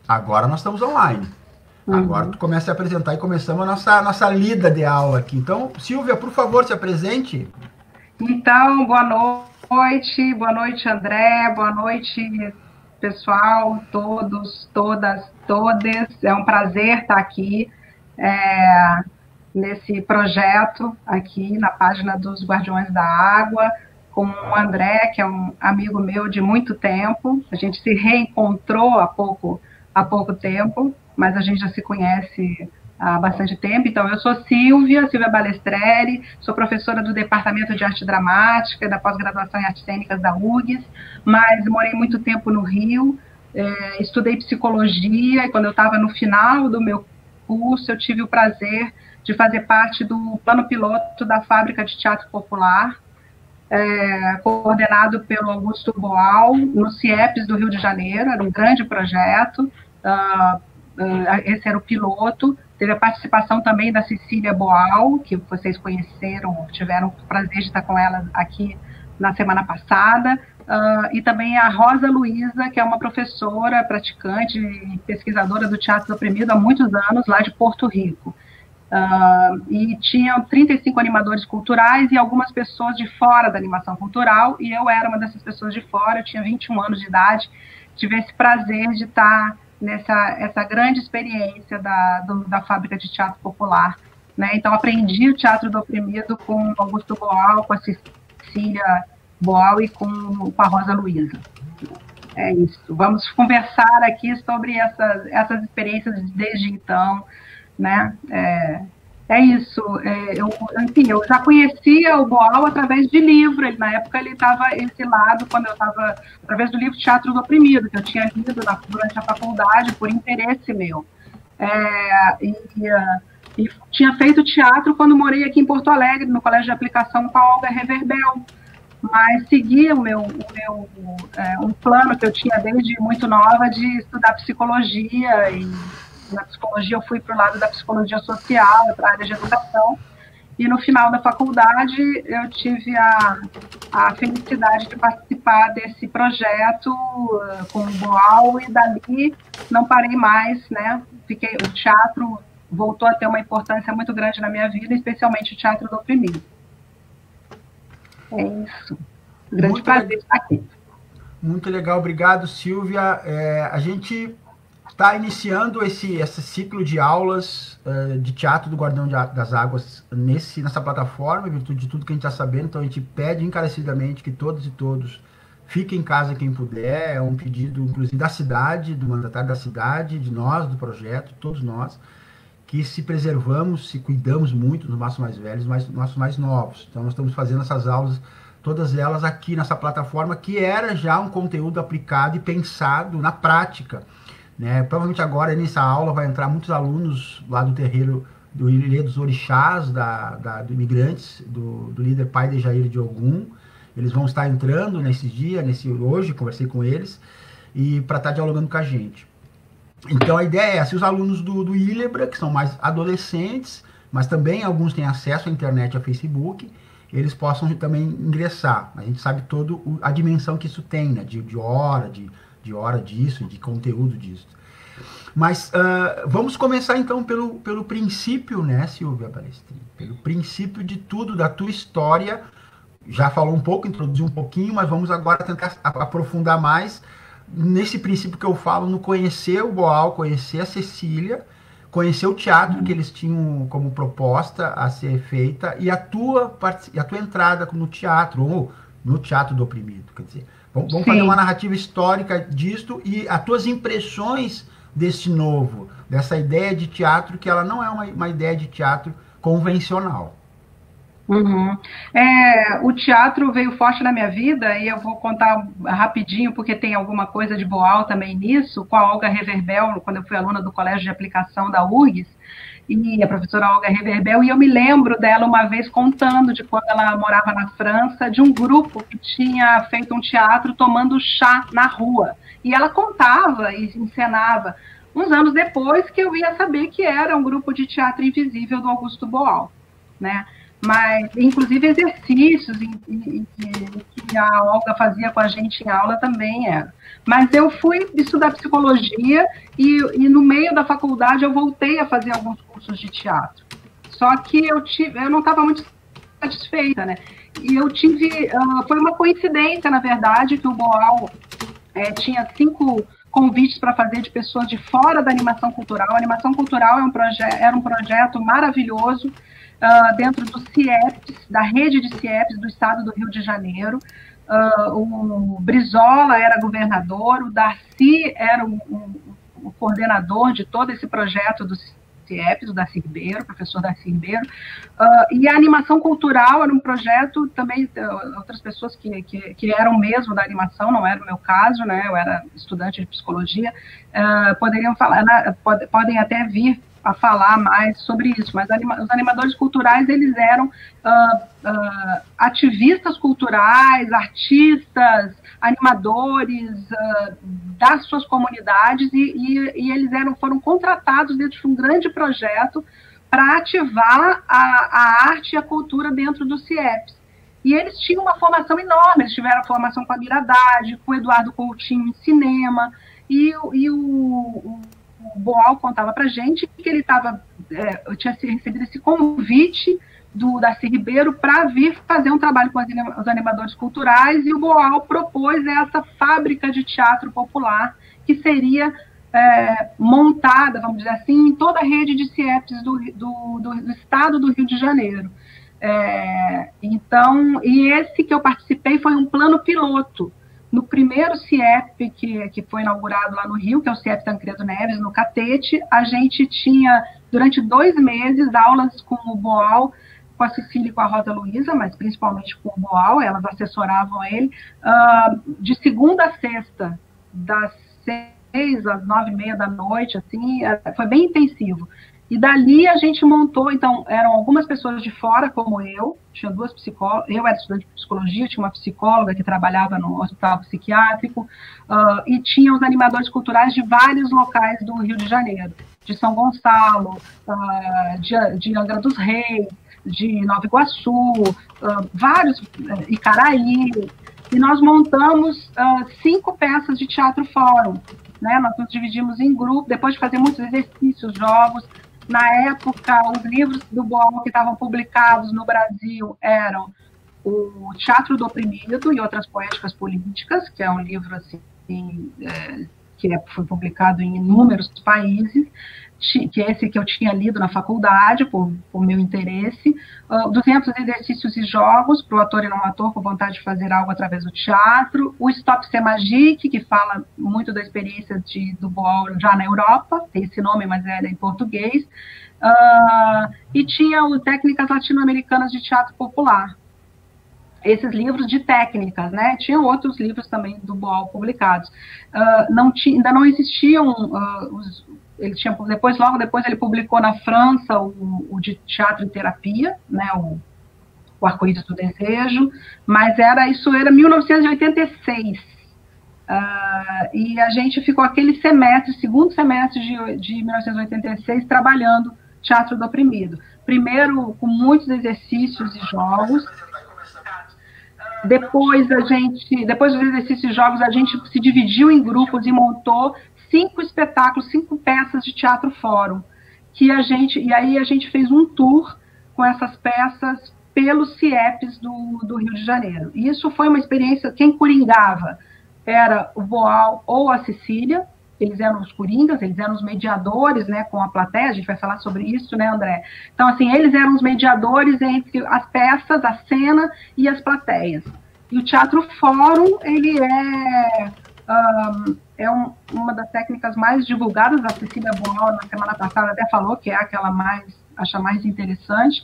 Agora nós estamos online. Agora tu começa a apresentar e começamos a nossa lida de aula aqui. Então, Silvia, por favor, se apresente. Então, boa noite, André, boa noite, pessoal, todos, todas, todes. É um prazer estar aqui nesse projeto aqui na página dos Guardiões da Água, com o André, que é um amigo meu de muito tempo. A gente se reencontrou há pouco tempo, mas a gente já se conhece há bastante tempo. Então, eu sou Silvia Balestrelli, sou professora do Departamento de Arte Dramática, da pós-graduação em Artes Cênicas da URGS, mas morei muito tempo no Rio, estudei psicologia, e quando eu estava no final do meu curso, eu tive o prazer de fazer parte do plano piloto da Fábrica de Teatro Popular, coordenado pelo Augusto Boal, no CIEPS do Rio de Janeiro. Era um grande projeto, esse era o piloto. Teve a participação também da Cecília Boal, que vocês conheceram, tiveram o prazer de estar com ela aqui na semana passada, e também a Rosa Luiza, que é uma professora, praticante e pesquisadora do Teatro do Oprimido há muitos anos, lá de Porto Rico. E tinham 35 animadores culturais e algumas pessoas de fora da animação cultural, e eu era uma dessas pessoas de fora. Eu tinha 21 anos de idade, tive esse prazer de estar essa grande experiência da Fábrica de Teatro Popular, né? Então, aprendi o Teatro do Oprimido com Augusto Boal, com a Cecília Boal e com a Rosa Luiza. É isso. Vamos conversar aqui sobre essas experiências desde então, né? É isso. Eu já conhecia o Boal através de livro. Na época ele estava exilado, quando eu estava, através do livro Teatro do Oprimido, que eu tinha lido durante a faculdade por interesse meu. E tinha feito teatro quando morei aqui em Porto Alegre, no Colégio de Aplicação com a Olga Reverbel. Mas segui um plano que eu tinha desde muito nova de estudar psicologia, e na psicologia eu fui para o lado da psicologia social, para a área de educação, e no final da faculdade eu tive a felicidade de participar desse projeto com o Boal, e dali não parei mais, né? O teatro voltou a ter uma importância muito grande na minha vida, especialmente o Teatro do Oprimido. É isso. Grande prazer estar aqui. Muito legal, obrigado, Silvia. A gente está iniciando esse ciclo de aulas de teatro do Guardião das Águas nessa plataforma, em virtude de tudo que a gente está sabendo. Então a gente pede encarecidamente que todos e todos fiquem em casa quem puder. É um pedido, inclusive, da cidade, do mandatário da cidade, de nós, do projeto, todos nós, que se preservamos, se cuidamos muito dos nossos mais velhos, mas nossos mais novos. Então nós estamos fazendo essas aulas, todas elas aqui nessa plataforma, que era já um conteúdo aplicado e pensado na prática, né? Provavelmente agora nessa aula vai entrar muitos alunos lá do terreiro do Ilê dos Orixás, do Imigrantes, do líder pai de Jair de Ogum. Eles vão estar entrando nesses dias, hoje, conversei com eles, e para estar dialogando com a gente. Então a ideia é essa: os alunos do Ilebra, que são mais adolescentes, mas também alguns têm acesso à internet, a Facebook, eles possam também ingressar. A gente sabe toda a dimensão que isso tem, né? de hora disso, de conteúdo disso. Mas vamos começar então pelo princípio, né, Silvia Balestrini? Pelo princípio de tudo, da tua história. Já falou um pouco, introduziu um pouquinho, mas vamos agora tentar aprofundar mais nesse princípio que eu falo, no conhecer o Boal, conhecer a Cecília, conhecer o teatro que eles tinham como proposta a ser feita, e a tua entrada no teatro, ou no Teatro do Oprimido. Quer dizer, vamos fazer uma narrativa histórica disto e as tuas impressões desse novo, dessa ideia de teatro, que ela não é uma ideia de teatro convencional. Uhum. O teatro veio forte na minha vida, e eu vou contar rapidinho, porque tem alguma coisa de Boal também nisso, com a Olga Reverbel, quando eu fui aluna do Colégio de Aplicação da URGS, e a professora Olga Reverbel, e eu me lembro dela uma vez contando de quando ela morava na França, de um grupo que tinha feito um teatro tomando chá na rua, e ela contava e encenava. Uns anos depois que eu ia saber que era um grupo de teatro invisível do Augusto Boal, né? mas inclusive exercícios que a Olga fazia com a gente em aula também era. Mas eu fui estudar psicologia e no meio da faculdade eu voltei a fazer alguns cursos de teatro. Só que eu não estava muito satisfeita, né? E eu tive, foi uma coincidência, na verdade, que o Boal tinha 5 convites para fazer de pessoas de fora da animação cultural. A animação cultural era um projeto maravilhoso dentro do CIEPS, da rede de CIEPS do estado do Rio de Janeiro. O Brizola era governador, o Darcy era o coordenador de todo esse projeto do CIEPS, o Darcy Ribeiro, o professor Darcy Ribeiro, e a animação cultural era um projeto também, outras pessoas que eram mesmo da animação, não era o meu caso, né, eu era estudante de psicologia, poderiam falar, podem até vir a falar mais sobre isso, mas os animadores culturais, eles eram ativistas culturais, artistas, animadores das suas comunidades e eles foram contratados dentro de um grande projeto para ativar a arte e a cultura dentro do CIEPS. E eles tinham uma formação enorme, eles tiveram formação com a Mira Haddad, com o Eduardo Coutinho em cinema, e o Boal contava para a gente que ele tinha recebido esse convite do Darcy Ribeiro para vir fazer um trabalho com os animadores culturais, e o Boal propôs essa fábrica de teatro popular que seria montada, vamos dizer assim, em toda a rede de CIEPs do estado do Rio de Janeiro. Então, e esse que eu participei foi um plano piloto. No primeiro CIEP que foi inaugurado lá no Rio, que é o CIEP Tancredo Neves, no Catete, a gente tinha, durante 2 meses, aulas com o Boal, com a Cecília e com a Rosa Luísa, mas principalmente com o Boal, elas assessoravam ele, de segunda a sexta, das 6 às 9h30 da noite, assim, foi bem intensivo. E dali a gente montou, então, eram algumas pessoas de fora, como eu, tinha 2 psicólogas, eu era estudante de psicologia, tinha uma psicóloga que trabalhava no hospital psiquiátrico, e tinha os animadores culturais de vários locais do Rio de Janeiro, de São Gonçalo, de Angra dos Reis, de Nova Iguaçu, vários, Icaraí, e nós montamos 5 peças de teatro fórum, né? Nós nos dividimos em grupo, depois de fazer muitos exercícios, jogos. Na época, os livros do Boal que estavam publicados no Brasil eram o Teatro do Oprimido e Outras Poéticas Políticas, que é um livro assim, que foi publicado em inúmeros países, que é esse que eu tinha lido na faculdade, por meu interesse, 200 exercícios e jogos para o ator e não ator com vontade de fazer algo através do teatro, o Stop C'est Magique, que fala muito da experiência do Boal já na Europa, tem esse nome, mas era em português, e tinha o Técnicas Latino-Americanas de Teatro Popular. Esses livros de técnicas, né? Tinham outros livros também do Boal publicados. Ainda não existiam ele tinha, logo depois ele publicou na França o de teatro em terapia, né, o Arco-Íris do Desejo, mas isso era 1986, e a gente ficou aquele semestre, segundo semestre de 1986, trabalhando Teatro do Oprimido, primeiro com muitos exercícios e jogos. Depois dos exercícios e jogos, a gente se dividiu em grupos e montou 5 espetáculos, 5 peças de teatro fórum, e aí a gente fez um tour com essas peças pelos CIEPs do Rio de Janeiro. E isso foi uma experiência, quem coringava era o Boal ou a Cecília, eles eram os coringas, eles eram os mediadores, né, com a plateia, a gente vai falar sobre isso, né, André? Então, assim, eles eram os mediadores entre as peças, a cena e as plateias. E o Teatro Fórum, ele é uma das técnicas mais divulgadas, a Cecília Boal, na semana passada, até falou que é aquela acha mais interessante,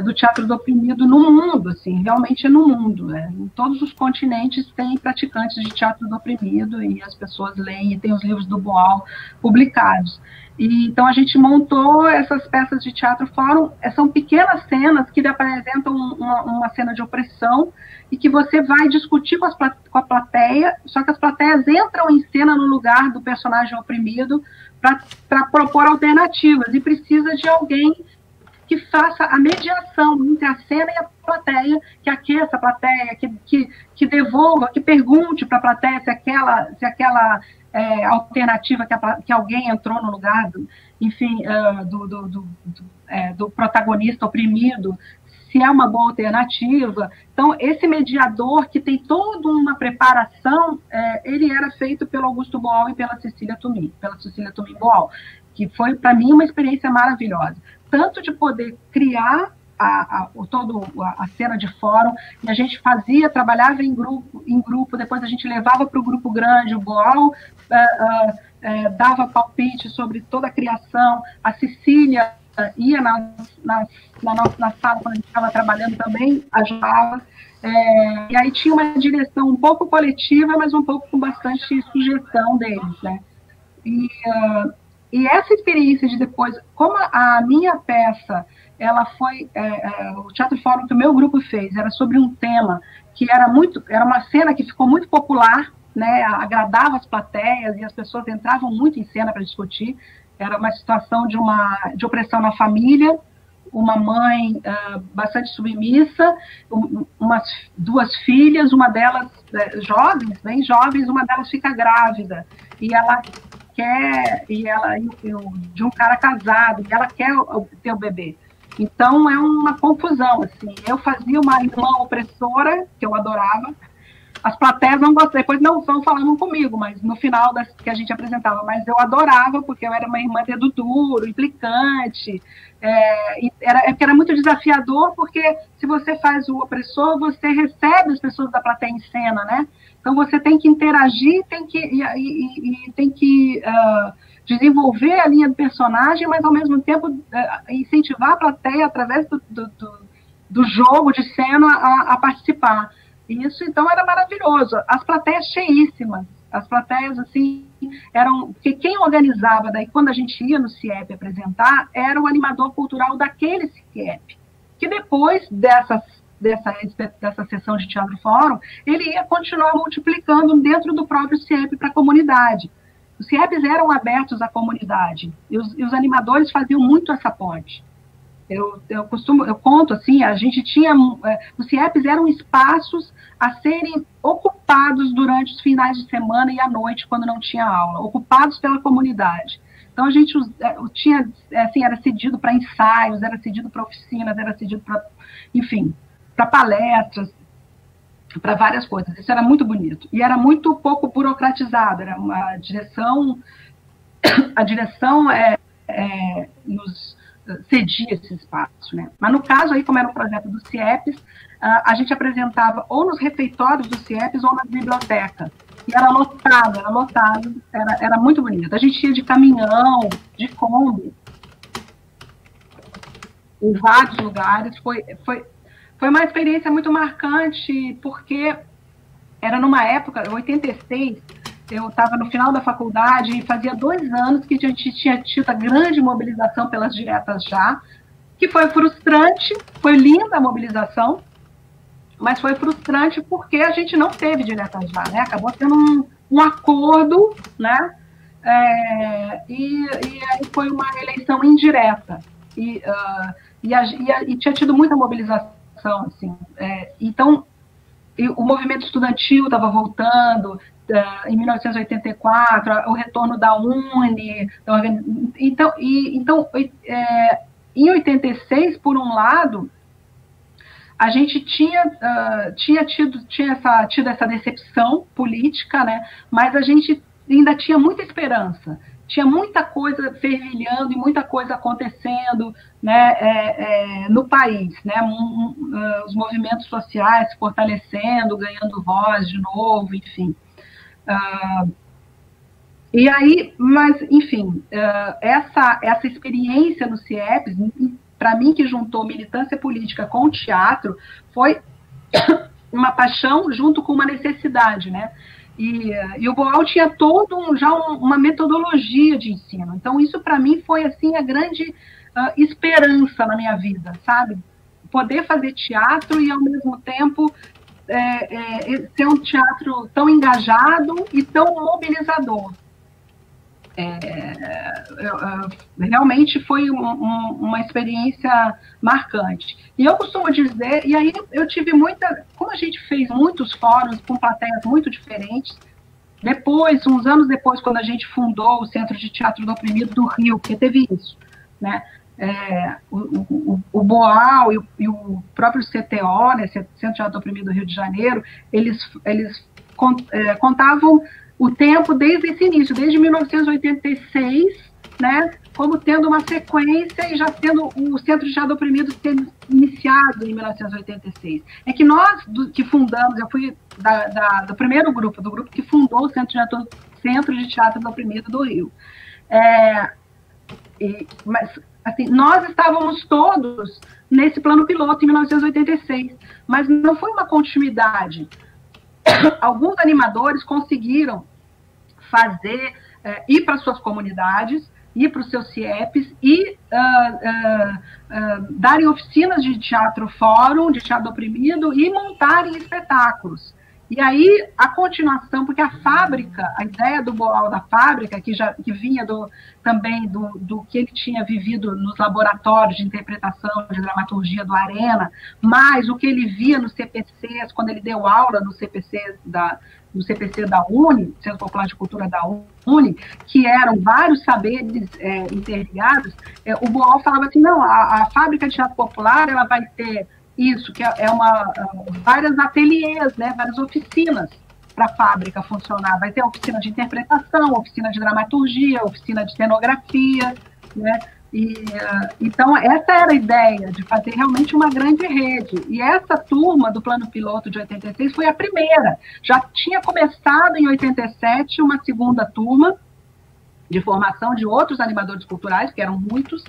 do Teatro do Oprimido no mundo, assim, realmente é no mundo, né? Em todos os continentes tem praticantes de Teatro do Oprimido e as pessoas leem e tem os livros do Boal publicados. Então a gente montou essas peças de teatro fórum, são pequenas cenas que apresentam uma cena de opressão e que você vai discutir com a plateia, só que as plateias entram em cena no lugar do personagem oprimido para propor alternativas, e precisa de alguém que faça a mediação entre a cena e a plateia, que aqueça a plateia, que devolva, que pergunte para a plateia se aquela alternativa que alguém entrou no lugar, enfim, do protagonista oprimido, se é uma boa alternativa. Então, esse mediador, que tem toda uma preparação, ele era feito pelo Augusto Boal e pela Cecília Tubim Boal, que foi, para mim, uma experiência maravilhosa. Tanto de poder criar toda a cena de fórum, e a gente trabalhava em grupo, depois a gente levava para o grupo grande, o Boal dava palpite sobre toda a criação, a Cecília ia na sala, quando a gente estava trabalhando também, ajudava, e aí tinha uma direção um pouco coletiva, mas um pouco com bastante sugestão deles, né? E essa experiência de depois, como a minha peça, ela foi, o Teatro Fórum que o meu grupo fez, era sobre um tema que era uma cena que ficou muito popular, né, agradava as plateias e as pessoas entravam muito em cena para discutir. Era uma situação de opressão na família, uma mãe bastante submissa, duas filhas, uma delas jovens, bem jovens, uma delas fica grávida, e ela de um cara casado, e ela quer ter o bebê. Então é uma confusão, assim. Eu fazia uma irmã opressora, que eu adorava. As plateias não gostavam, depois não falavam comigo, mas no final que a gente apresentava, mas eu adorava, porque eu era uma irmã dedo duro, implicante, porque era muito desafiador, porque se você faz o opressor, você recebe as pessoas da plateia em cena, né? Então você tem que interagir, tem que desenvolver a linha do personagem, mas ao mesmo tempo incentivar a plateia através do jogo de cena a participar. Isso, então, era maravilhoso. As plateias cheíssimas. As plateias, assim, eram... Porque quem organizava, daí, quando a gente ia no CIEP apresentar, era o animador cultural daquele CIEP. Que depois dessa sessão de Teatro Fórum, ele ia continuar multiplicando dentro do próprio CIEP para a comunidade. Os CIEPs eram abertos à comunidade. E os animadores faziam muito essa ponte. Eu conto assim, a gente tinha, os CIEPs eram espaços a serem ocupados durante os finais de semana e à noite, quando não tinha aula, ocupados pela comunidade. Então a gente tinha, assim, era cedido para ensaios, era cedido para oficinas, era cedido para, enfim, para palestras, para várias coisas. Isso era muito bonito. E era muito pouco burocratizado, era uma direção, a direção nos cedia esse espaço, né? Mas no caso aí, como era um projeto do CIEPs, a gente apresentava ou nos refeitórios do CIEPs ou na biblioteca. E era lotado, era muito bonito. A gente ia de caminhão, de Kombi, em vários lugares. Foi uma experiência muito marcante, porque era numa época, em 86, eu estava no final da faculdade e fazia 2 anos que a gente tinha tido a grande mobilização pelas diretas já, que foi frustrante, foi linda a mobilização, mas foi frustrante porque a gente não teve diretas já, né? Acabou tendo um acordo, né? E aí foi uma eleição indireta. E tinha tido muita mobilização, assim. Então, o movimento estudantil estava voltando, em 1984, o retorno da UNE. Então, em 86, por um lado, a gente tinha tido essa decepção política, né? Mas a gente ainda tinha muita esperança. Tinha muita coisa fervilhando e muita coisa acontecendo, né, no país, né, os movimentos sociais se fortalecendo, ganhando voz de novo, enfim. E aí, mas, enfim, essa experiência no CIEPs, para mim, que juntou militância política com o teatro, foi uma paixão junto com uma necessidade, né? E o Boal tinha uma metodologia de ensino. Então, isso para mim foi assim a grande esperança na minha vida, sabe? Poder fazer teatro e, ao mesmo tempo, ser um teatro tão engajado e tão mobilizador. Realmente foi uma experiência marcante. E eu costumo dizer, e aí eu tive como a gente fez muitos fóruns com plateias muito diferentes, depois, uns anos depois, quando a gente fundou o Centro de Teatro do Oprimido do Rio, porque teve isso, né? O Boal e o próprio CTO, né, Centro de Teatro do Oprimido do Rio de Janeiro, eles contavam o tempo desde esse início, desde 1986, né, como tendo uma sequência e já tendo o Centro de Teatro do Oprimido sendo iniciado em 1986. É que nós, que fundamos, eu fui do primeiro grupo, do grupo que fundou o Centro de Teatro do Oprimido do Rio. Mas, assim, nós estávamos todos nesse plano piloto em 1986, mas não foi uma continuidade. Alguns animadores conseguiram ir para suas comunidades, ir para os seus CIEPs e darem oficinas de teatro fórum, de teatro oprimido e montarem espetáculos. E aí, a continuação, porque a fábrica, a ideia do Boal da fábrica, que vinha também do que ele tinha vivido nos laboratórios de interpretação, de dramaturgia do Arena, mais o que ele via nos CPCs, quando ele deu aula no CPC da UNE, Centro Popular de Cultura da UNE, que eram vários saberes interligados, o Boal falava assim, não, a fábrica de teatro popular, ela vai ter isso, que várias ateliês, né, várias oficinas para a fábrica funcionar. Vai ter oficina de interpretação, oficina de dramaturgia, oficina de cenografia, né? Então, essa era a ideia, de fazer realmente uma grande rede. E essa turma do Plano Piloto de 86 foi a primeira. Já tinha começado em 87 uma segunda turma de formação de outros animadores culturais, que eram muitos,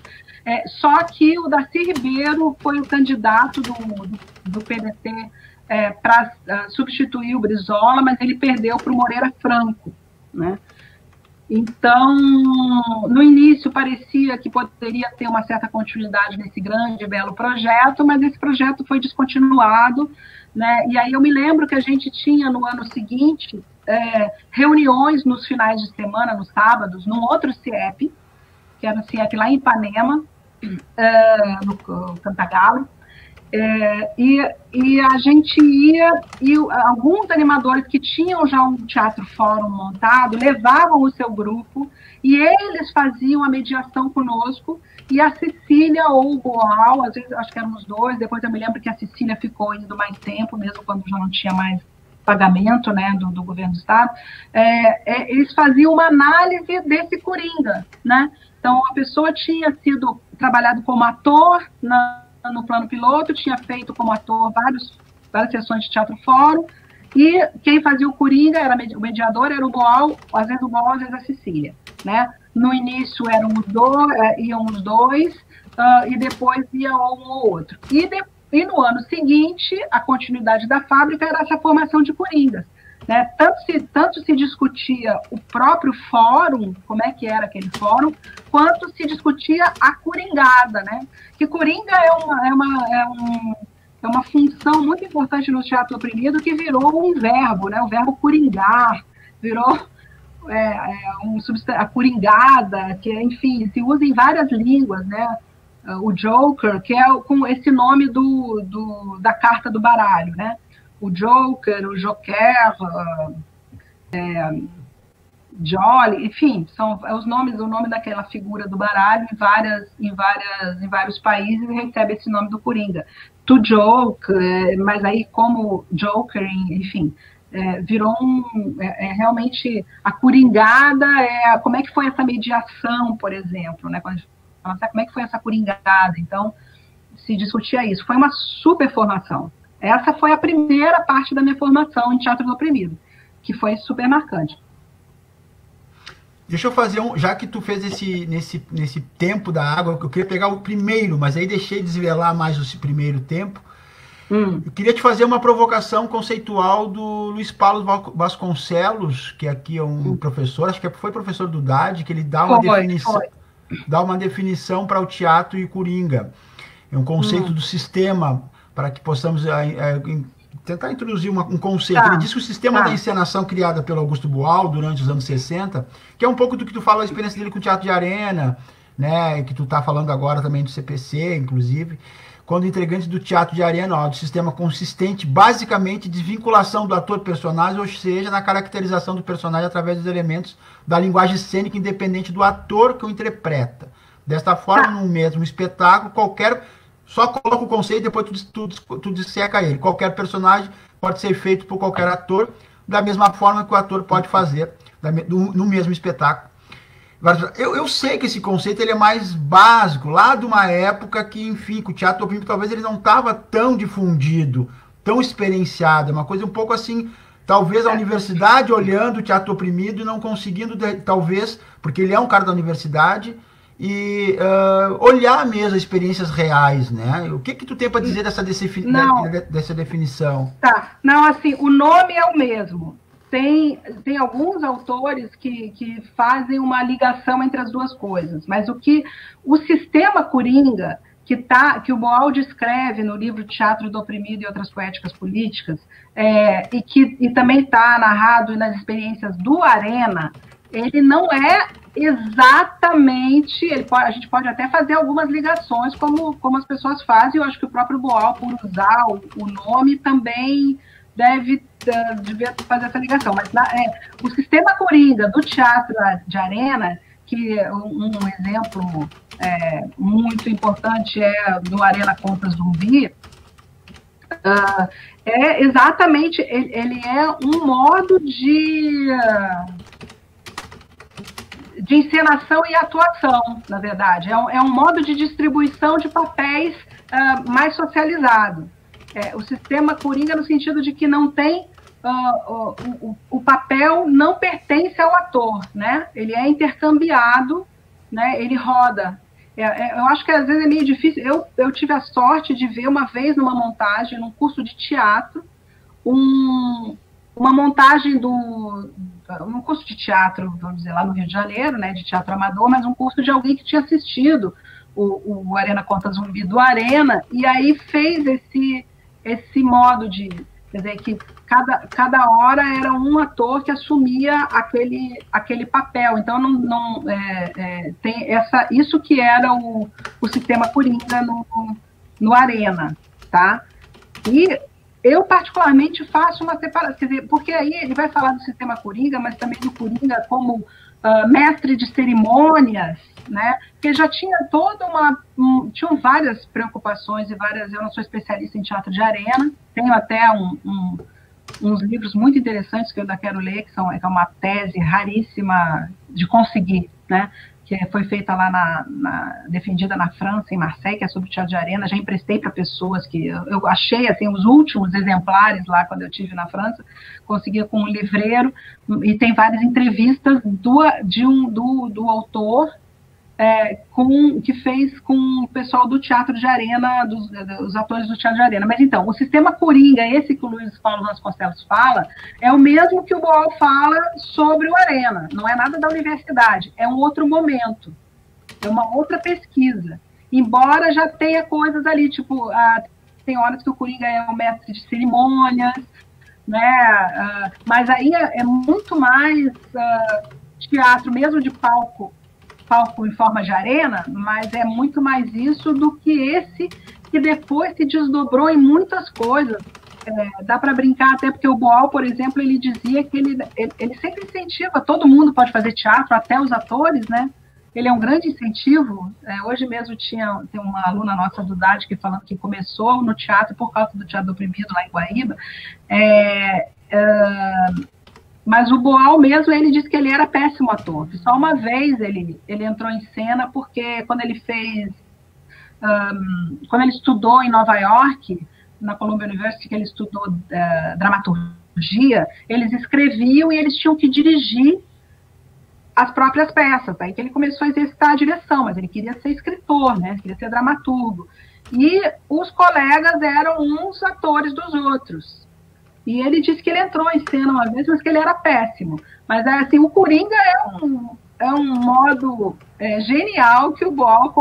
só que o Darcy Ribeiro foi o candidato do PDT para substituir o Brizola, mas ele perdeu para o Moreira Franco, né? Então, no início parecia que poderia ter uma certa continuidade nesse grande e belo projeto, mas esse projeto foi descontinuado, né? E aí eu me lembro que a gente tinha no ano seguinte reuniões nos finais de semana, nos sábados, num outro CIEP, que era o CIEP lá em Ipanema, no Cantagalo, e a gente ia, e alguns animadores que tinham já um teatro fórum montado, levavam o seu grupo, e eles faziam a mediação conosco, e a Cecília ou o Boal, às vezes acho que eram os dois, depois eu me lembro que a Cecília ficou indo mais tempo, mesmo quando já não tinha mais pagamento, né, do governo do estado, eles faziam uma análise desse Coringa, né? Então a pessoa tinha sido trabalhado como ator no plano piloto, tinha feito como ator várias sessões de teatro fórum, e quem fazia o Coringa, o mediador era o Boal, às vezes o Boal, às vezes a Cecília, né? No início iam os dois, e depois ia um ou outro. E no ano seguinte, a continuidade da fábrica era essa formação de Coringas, né? Tanto se discutia o próprio fórum, como é que era aquele fórum, quanto se discutia a coringada, né? Que coringa é uma função muito importante no teatro oprimido, que virou um verbo, né? O verbo coringar, virou a coringada, que, enfim, se usa em várias línguas, né? O Joker, que é com esse nome da carta do baralho, né? O Joker, o Joker, Jolly, enfim, são o nome daquela figura do baralho em vários países recebe esse nome do Coringa. To joke, mas aí como Joker, enfim, virou realmente a coringada, como é que foi essa mediação, por exemplo, né? Quando a gente fala, como é que foi essa coringada? Então, se discutia isso. Foi uma super formação. Essa foi a primeira parte da minha formação em teatro do oprimido, que foi super marcante. Deixa eu fazer já que tu fez nesse tempo da água, eu queria pegar o primeiro, mas aí deixei de desvelar mais o primeiro tempo. Eu queria te fazer uma provocação conceitual do Luiz Paulo Vasconcelos, que aqui é um professor, acho que foi professor do DAD, que ele dá uma definição para o teatro e Coringa. É um conceito do sistema, para que possamos tentar introduzir um conceito. Ele diz que o sistema da encenação criada pelo Augusto Boal durante os anos 60, que é um pouco do que tu fala, a experiência dele com o teatro de arena, né, que tu tá falando agora também do CPC, inclusive, quando integrante do teatro de arena, do sistema consistente, basicamente, de vinculação do ator-personagem, ou seja, na caracterização do personagem através dos elementos da linguagem cênica independente do ator que o interpreta. Desta forma, no mesmo espetáculo, só coloca o conceito e depois tu disseca ele. Qualquer personagem pode ser feito por qualquer ator, da mesma forma que o ator pode fazer no mesmo espetáculo. Eu sei que esse conceito ele é mais básico, lá de uma época que, enfim, que o teatro oprimido talvez ele não estava tão difundido, tão experienciado. É uma coisa um pouco assim, talvez a universidade olhando o teatro oprimido e não conseguindo, talvez, porque ele é um cara da universidade, e olhar mesmo as experiências reais, né? O que tu tem para dizer dessa definição? Tá, não, assim, o nome é o mesmo. Tem alguns autores que fazem uma ligação entre as duas coisas, mas o sistema coringa, que o Boal descreve no livro Teatro do Oprimido e Outras Poéticas Políticas, e também está narrado nas experiências do Arena, ele não é exatamente, a gente pode até fazer algumas ligações como as pessoas fazem, eu acho que o próprio Boal, por usar o nome, também devia fazer essa ligação, mas o sistema coringa do teatro de arena, que um exemplo muito importante é do Arena contra Zumbi, é exatamente, ele é um modo de encenação e atuação, na verdade, é um modo de distribuição de papéis mais socializado. O sistema coringa no sentido de que não tem o papel não pertence ao ator, né? Ele é intercambiado, né? Ele roda. Eu acho que às vezes é meio difícil. Eu tive a sorte de ver uma vez numa montagem, num curso de teatro, uma montagem um curso de teatro, vamos dizer, lá no Rio de Janeiro, né? De teatro amador, mas um curso de alguém que tinha assistido o Arena contra Zumbi do Arena, e aí fez esse modo de, quer dizer, que cada hora era um ator que assumia aquele papel. Então, tem isso que era o sistema coringa no Arena, tá? E eu, particularmente, faço uma separação, quer dizer, porque aí ele vai falar do sistema coringa, mas também do coringa como mestre de cerimônias, né? Porque já tinha tinham várias preocupações eu não sou especialista em teatro de arena, tenho até uns livros muito interessantes que eu ainda quero ler, que é uma tese raríssima de conseguir, né? Que foi feita lá defendida na França, em Marseille, que é sobre teatro de arena. Já emprestei para pessoas que eu achei, assim, os últimos exemplares lá quando eu estive na França, consegui com um livreiro, e tem várias entrevistas do autor que fez com o pessoal do teatro de arena, dos atores do teatro de arena. Mas então, o sistema coringa, esse que o Luiz Paulo Vasconcelos fala, é o mesmo que o Boal fala sobre o Arena. Não é nada da universidade, é um outro momento, é uma outra pesquisa. Embora já tenha coisas ali, tipo, tem horas que o coringa é o mestre de cerimônias, né? Mas aí é muito mais teatro, mesmo de palco em forma de arena, mas é muito mais isso do que esse que depois se desdobrou em muitas coisas. Dá para brincar até porque o Boal, por exemplo, ele dizia que ele sempre incentiva, todo mundo pode fazer teatro, até os atores, né? Ele é um grande incentivo. Hoje mesmo tem uma aluna nossa do DAD que falando que começou no teatro por causa do Teatro do Oprimido lá em Guaíba. Mas o Boal mesmo, ele disse que ele era péssimo ator. Só uma vez ele entrou em cena porque quando ele estudou em Nova York, na Columbia University, que ele estudou dramaturgia, eles escreviam e eles tinham que dirigir as próprias peças. Aí que ele começou a exercitar a direção, mas ele queria ser escritor, né? Queria ser dramaturgo. E os colegas eram uns atores dos outros. E ele disse que ele entrou em cena uma vez, mas que ele era péssimo. Mas, assim, o Coringa modo genial que o Boal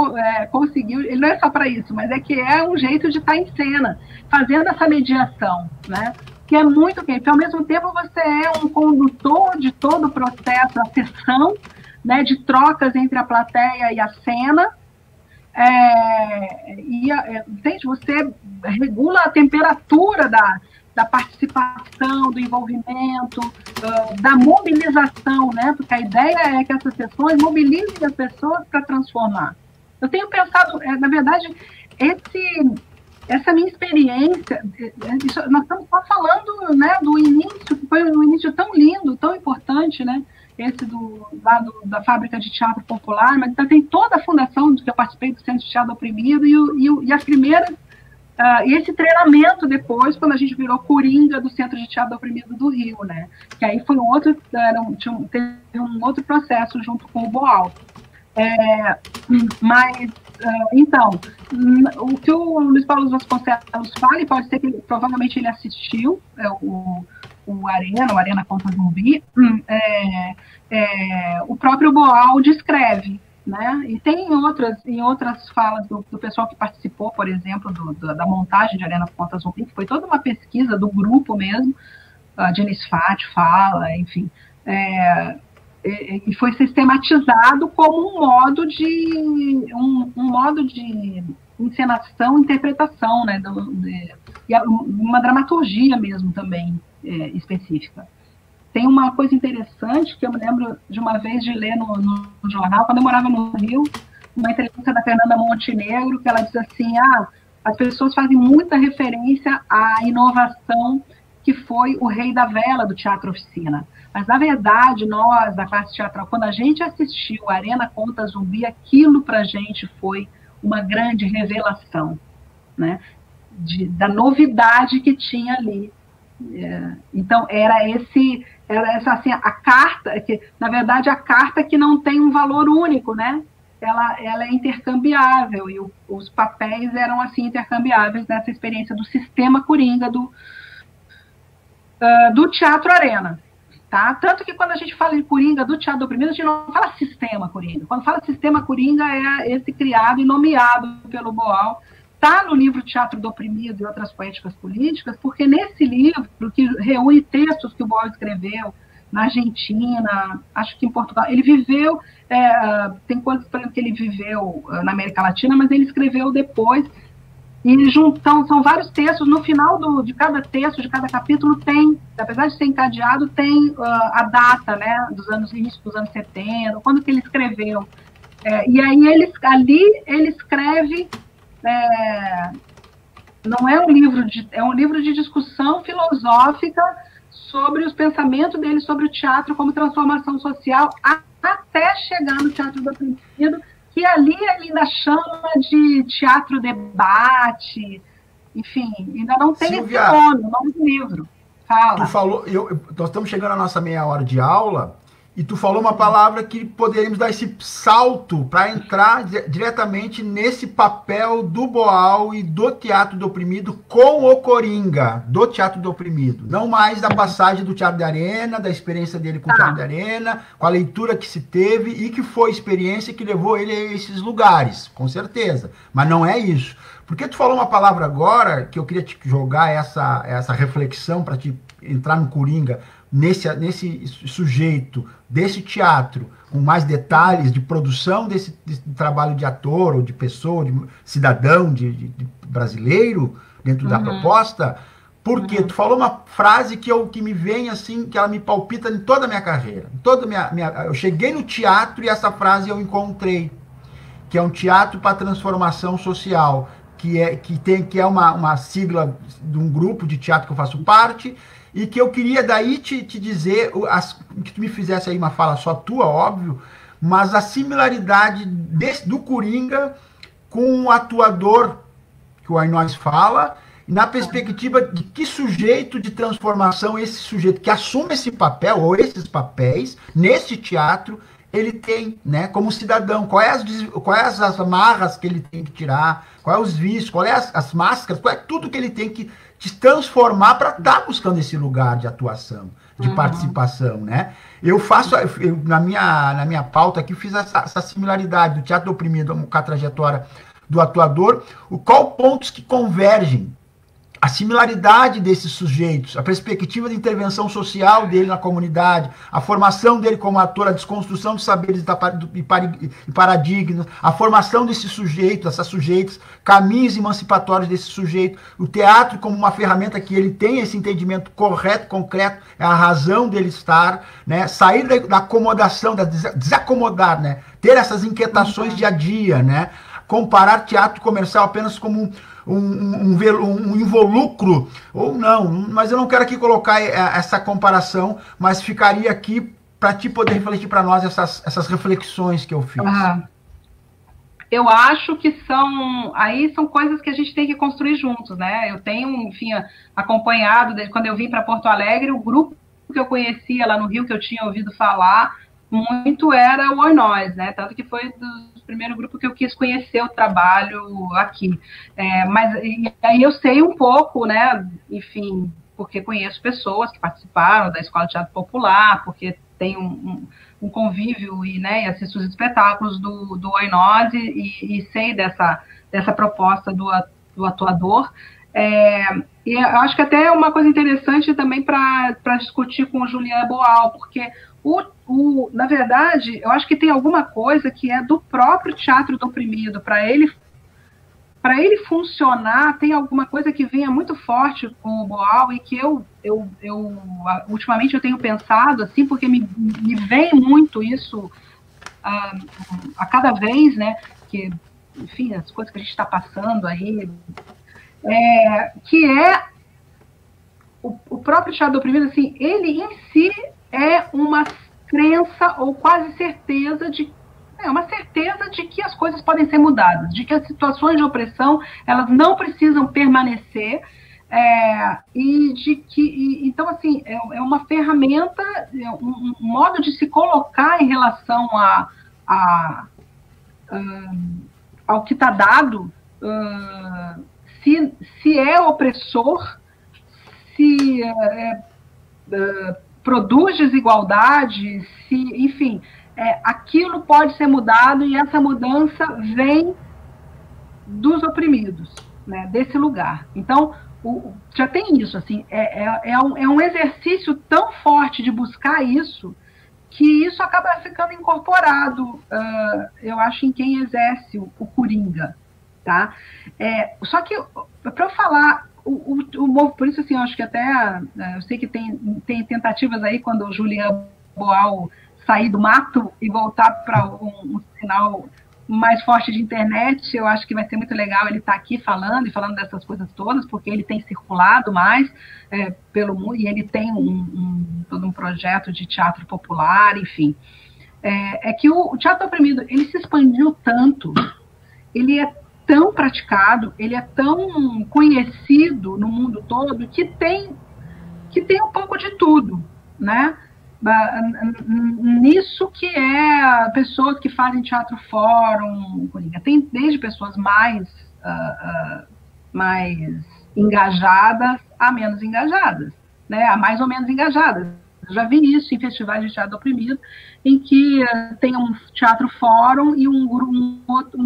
conseguiu. Ele não é só para isso, mas é que é um jeito de estar em cena, fazendo essa mediação, né? Que é muito quente. Porque, ao mesmo tempo, você é um condutor de todo o processo, a sessão, né, de trocas entre a plateia e a cena. Entende? Você regula a temperatura da participação, do envolvimento, da mobilização, né? Porque a ideia é que essas sessões mobilizem as pessoas para transformar. Eu tenho pensado, na verdade, essa minha experiência, nós estamos só falando, né, do início, que foi um início tão lindo, tão importante, né? Esse da Fábrica de Teatro Popular, mas tem toda a fundação do que eu participei do Centro de Teatro Oprimido e as primeiras. E esse treinamento depois, quando a gente virou Coringa do Centro de Teatro Oprimido do Rio, né? Que aí foi teve um outro processo junto com o Boal. Então, o que o Luiz Paulo Vasconcelos fala, e pode ser que provavelmente ele assistiu, o Arena contra Zumbi, o próprio Boal descreve. Né? E tem em outras falas do pessoal que participou, por exemplo, da montagem de Arena contra Zumbi, que foi toda uma pesquisa do grupo mesmo, a Janice Fati fala, enfim, e foi sistematizado como um modo de encenação, interpretação, né, e uma dramaturgia mesmo também específica. Tem uma coisa interessante que eu me lembro de uma vez de ler no jornal, quando eu morava no Rio, uma entrevista da Fernanda Montenegro, que ela diz assim, as pessoas fazem muita referência à inovação que foi o Rei da Vela do Teatro Oficina. Mas, na verdade, nós, da classe teatral, quando a gente assistiu a Arena contra Zumbi, aquilo para a gente foi uma grande revelação, né, da novidade que tinha ali. Então, era essa assim, a carta, que, na verdade, a carta que não tem um valor único, né? Ela é intercambiável, e os papéis eram assim intercambiáveis nessa experiência do sistema Coringa do Teatro Arena. Tá? Tanto que quando a gente fala de Coringa do Teatro Oprimido, a gente não fala sistema Coringa. Quando fala sistema Coringa, é esse criado e nomeado pelo Boal. Está no livro Teatro do Oprimido e Outras Poéticas Políticas, porque nesse livro, que reúne textos que o Boal escreveu na Argentina, acho que em Portugal, ele viveu, tem coisas, por exemplo, que ele viveu na América Latina, mas ele escreveu depois, e são vários textos, no final de cada texto, de cada capítulo, tem, apesar de ser encadeado, tem a data, né, início dos anos 70, quando que ele escreveu. E aí ele escreve. Não é um livro é um livro de discussão filosófica sobre os pensamentos dele sobre o teatro como transformação social, até chegar no Teatro do Oprimido, que ali ele ainda chama de teatro debate, enfim, ainda não tem Silvia, esse nome, o nome do livro. Fala. Tu falou, nós estamos chegando à nossa meia hora de aula, e tu falou uma palavra que poderíamos dar esse salto para entrar diretamente nesse papel do Boal e do Teatro do Oprimido com o Coringa, do Teatro do Oprimido. Não mais da passagem do Teatro de Arena, da experiência dele com o Teatro de Arena, com a leitura que se teve e que foi a experiência que levou ele a esses lugares, com certeza. Mas não é isso. Porque tu falou uma palavra agora, que eu queria te jogar essa reflexão para te entrar no Coringa, nesse sujeito, desse teatro, com mais detalhes de produção desse trabalho de ator, ou de pessoa, de cidadão, de brasileiro, dentro da proposta, porque tu falou uma frase que me vem assim, que ela me palpita em toda a minha carreira. Eu cheguei no teatro e essa frase eu encontrei, que é um teatro para transformação social, que é uma sigla de um grupo de teatro que eu faço parte, e que eu queria daí te dizer, que tu me fizesse aí uma fala só tua, óbvio, mas a similaridade do Coringa com o atuador que o Ainós fala, na perspectiva de que sujeito de transformação esse sujeito que assume esse papel, ou esses papéis, nesse teatro, ele tem, né, como cidadão, quais as amarras que ele tem que tirar, quais os vícios, quais as máscaras, qual é tudo que ele tem que se transformar para estar buscando esse lugar de atuação. de participação, né? Eu faço, na minha pauta aqui, fiz essa similaridade do teatro do oprimido com a trajetória do atuador, qual pontos que convergem, a similaridade desses sujeitos, a perspectiva de intervenção social dele na comunidade, a formação dele como ator, a desconstrução de saberes e paradigmas, a formação desses sujeitos, dessas sujeitas, caminhos emancipatórios desse sujeito, o teatro como uma ferramenta que ele tem esse entendimento correto, concreto, é a razão dele estar, né? Sair da acomodação, desacomodar, né? Ter essas inquietações dia a dia, né? Comparar teatro comercial apenas como um involucro, ou não, mas eu não quero aqui colocar essa comparação, mas ficaria aqui para ti poder refletir para nós essas reflexões que eu fiz. Eu acho que são coisas que a gente tem que construir juntos, né? Eu tenho, enfim, acompanhado, desde quando eu vim para Porto Alegre, o grupo que eu conhecia lá no Rio, que eu tinha ouvido falar muito, era o Oi Nós, né? Tanto que foi do primeiro grupo que eu quis conhecer o trabalho aqui. Mas aí eu sei um pouco, né? Enfim, porque conheço pessoas que participaram da Escola de Teatro Popular, porque tem um convívio e assisto os espetáculos do Oi Nós e sei dessa proposta do atuador. E eu acho que até é uma coisa interessante também para discutir com o Julian Boal, porque na verdade, eu acho que tem alguma coisa que é do próprio teatro do oprimido. Para ele funcionar, tem alguma coisa que venha muito forte com o Boal e que eu ultimamente eu tenho pensado, assim, porque me vem muito isso a cada vez, né, que, enfim, as coisas que a gente está passando aí, que é o próprio teatro do oprimido, assim, ele em si é uma crença ou quase certeza de que as coisas podem ser mudadas, de que as situações de opressão elas não precisam permanecer, e de que, então, assim, é uma ferramenta, um modo de se colocar em relação ao que está dado, se é opressor, se produz desigualdade, enfim, aquilo pode ser mudado e essa mudança vem dos oprimidos, né, desse lugar. Então, já tem isso, assim, é um exercício tão forte de buscar isso, que isso acaba ficando incorporado, eu acho, em quem exerce o Coringa, tá? Só que, para eu falar, por isso, assim, eu acho que até, eu sei que tem tentativas aí, quando o Julian Boal sair do mato e voltar para um sinal mais forte de internet, eu acho que vai ser muito legal ele estar aqui falando dessas coisas todas, porque ele tem circulado mais pelo mundo, e ele tem todo um projeto de teatro popular, enfim. É que o teatro oprimido, ele se expandiu tanto, ele é tão praticado, ele é tão conhecido no mundo todo, que tem um pouco de tudo, né? Nisso que pessoas que fazem teatro fórum, tem desde pessoas mais engajadas a menos engajadas, né? A mais ou menos engajadas. Eu já vi isso em festivais de teatro oprimido, em que tem um teatro fórum e um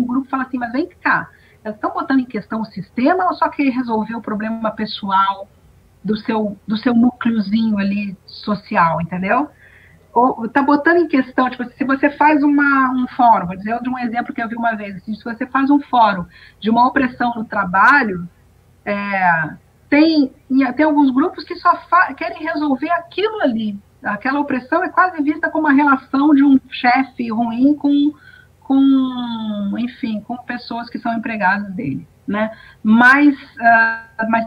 grupo fala assim, mas vem cá, elas estão botando em questão o sistema ou só quer resolver o problema pessoal do seu núcleozinho ali social, entendeu? Ou tá botando em questão, tipo, se você faz um fórum, vou dizer de um exemplo que eu vi uma vez, assim, se você faz um fórum de uma opressão no trabalho, tem alguns grupos que só querem resolver aquilo ali. Aquela opressão é quase vista como uma relação de um chefe ruim com pessoas que são empregadas dele, né? Mas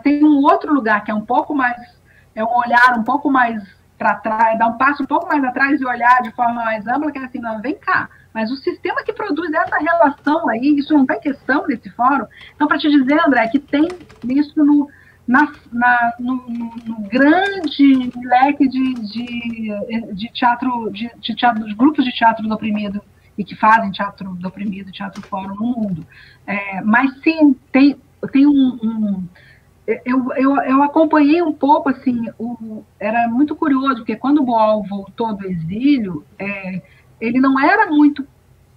tem um outro lugar que é um pouco mais, um olhar um pouco mais para trás, dar um passo um pouco mais atrás e olhar de forma mais ampla, que é assim, não, vem cá, mas o sistema que produz essa relação aí, isso não está em questão nesse fórum. Então, para te dizer, André, que tem isso no grande leque de teatro, dos grupos de teatro do oprimido e que fazem teatro do oprimido, teatro fórum no mundo. Mas sim, tem eu acompanhei um pouco, assim, era muito curioso, porque quando o Boal voltou do exílio, ele não era muito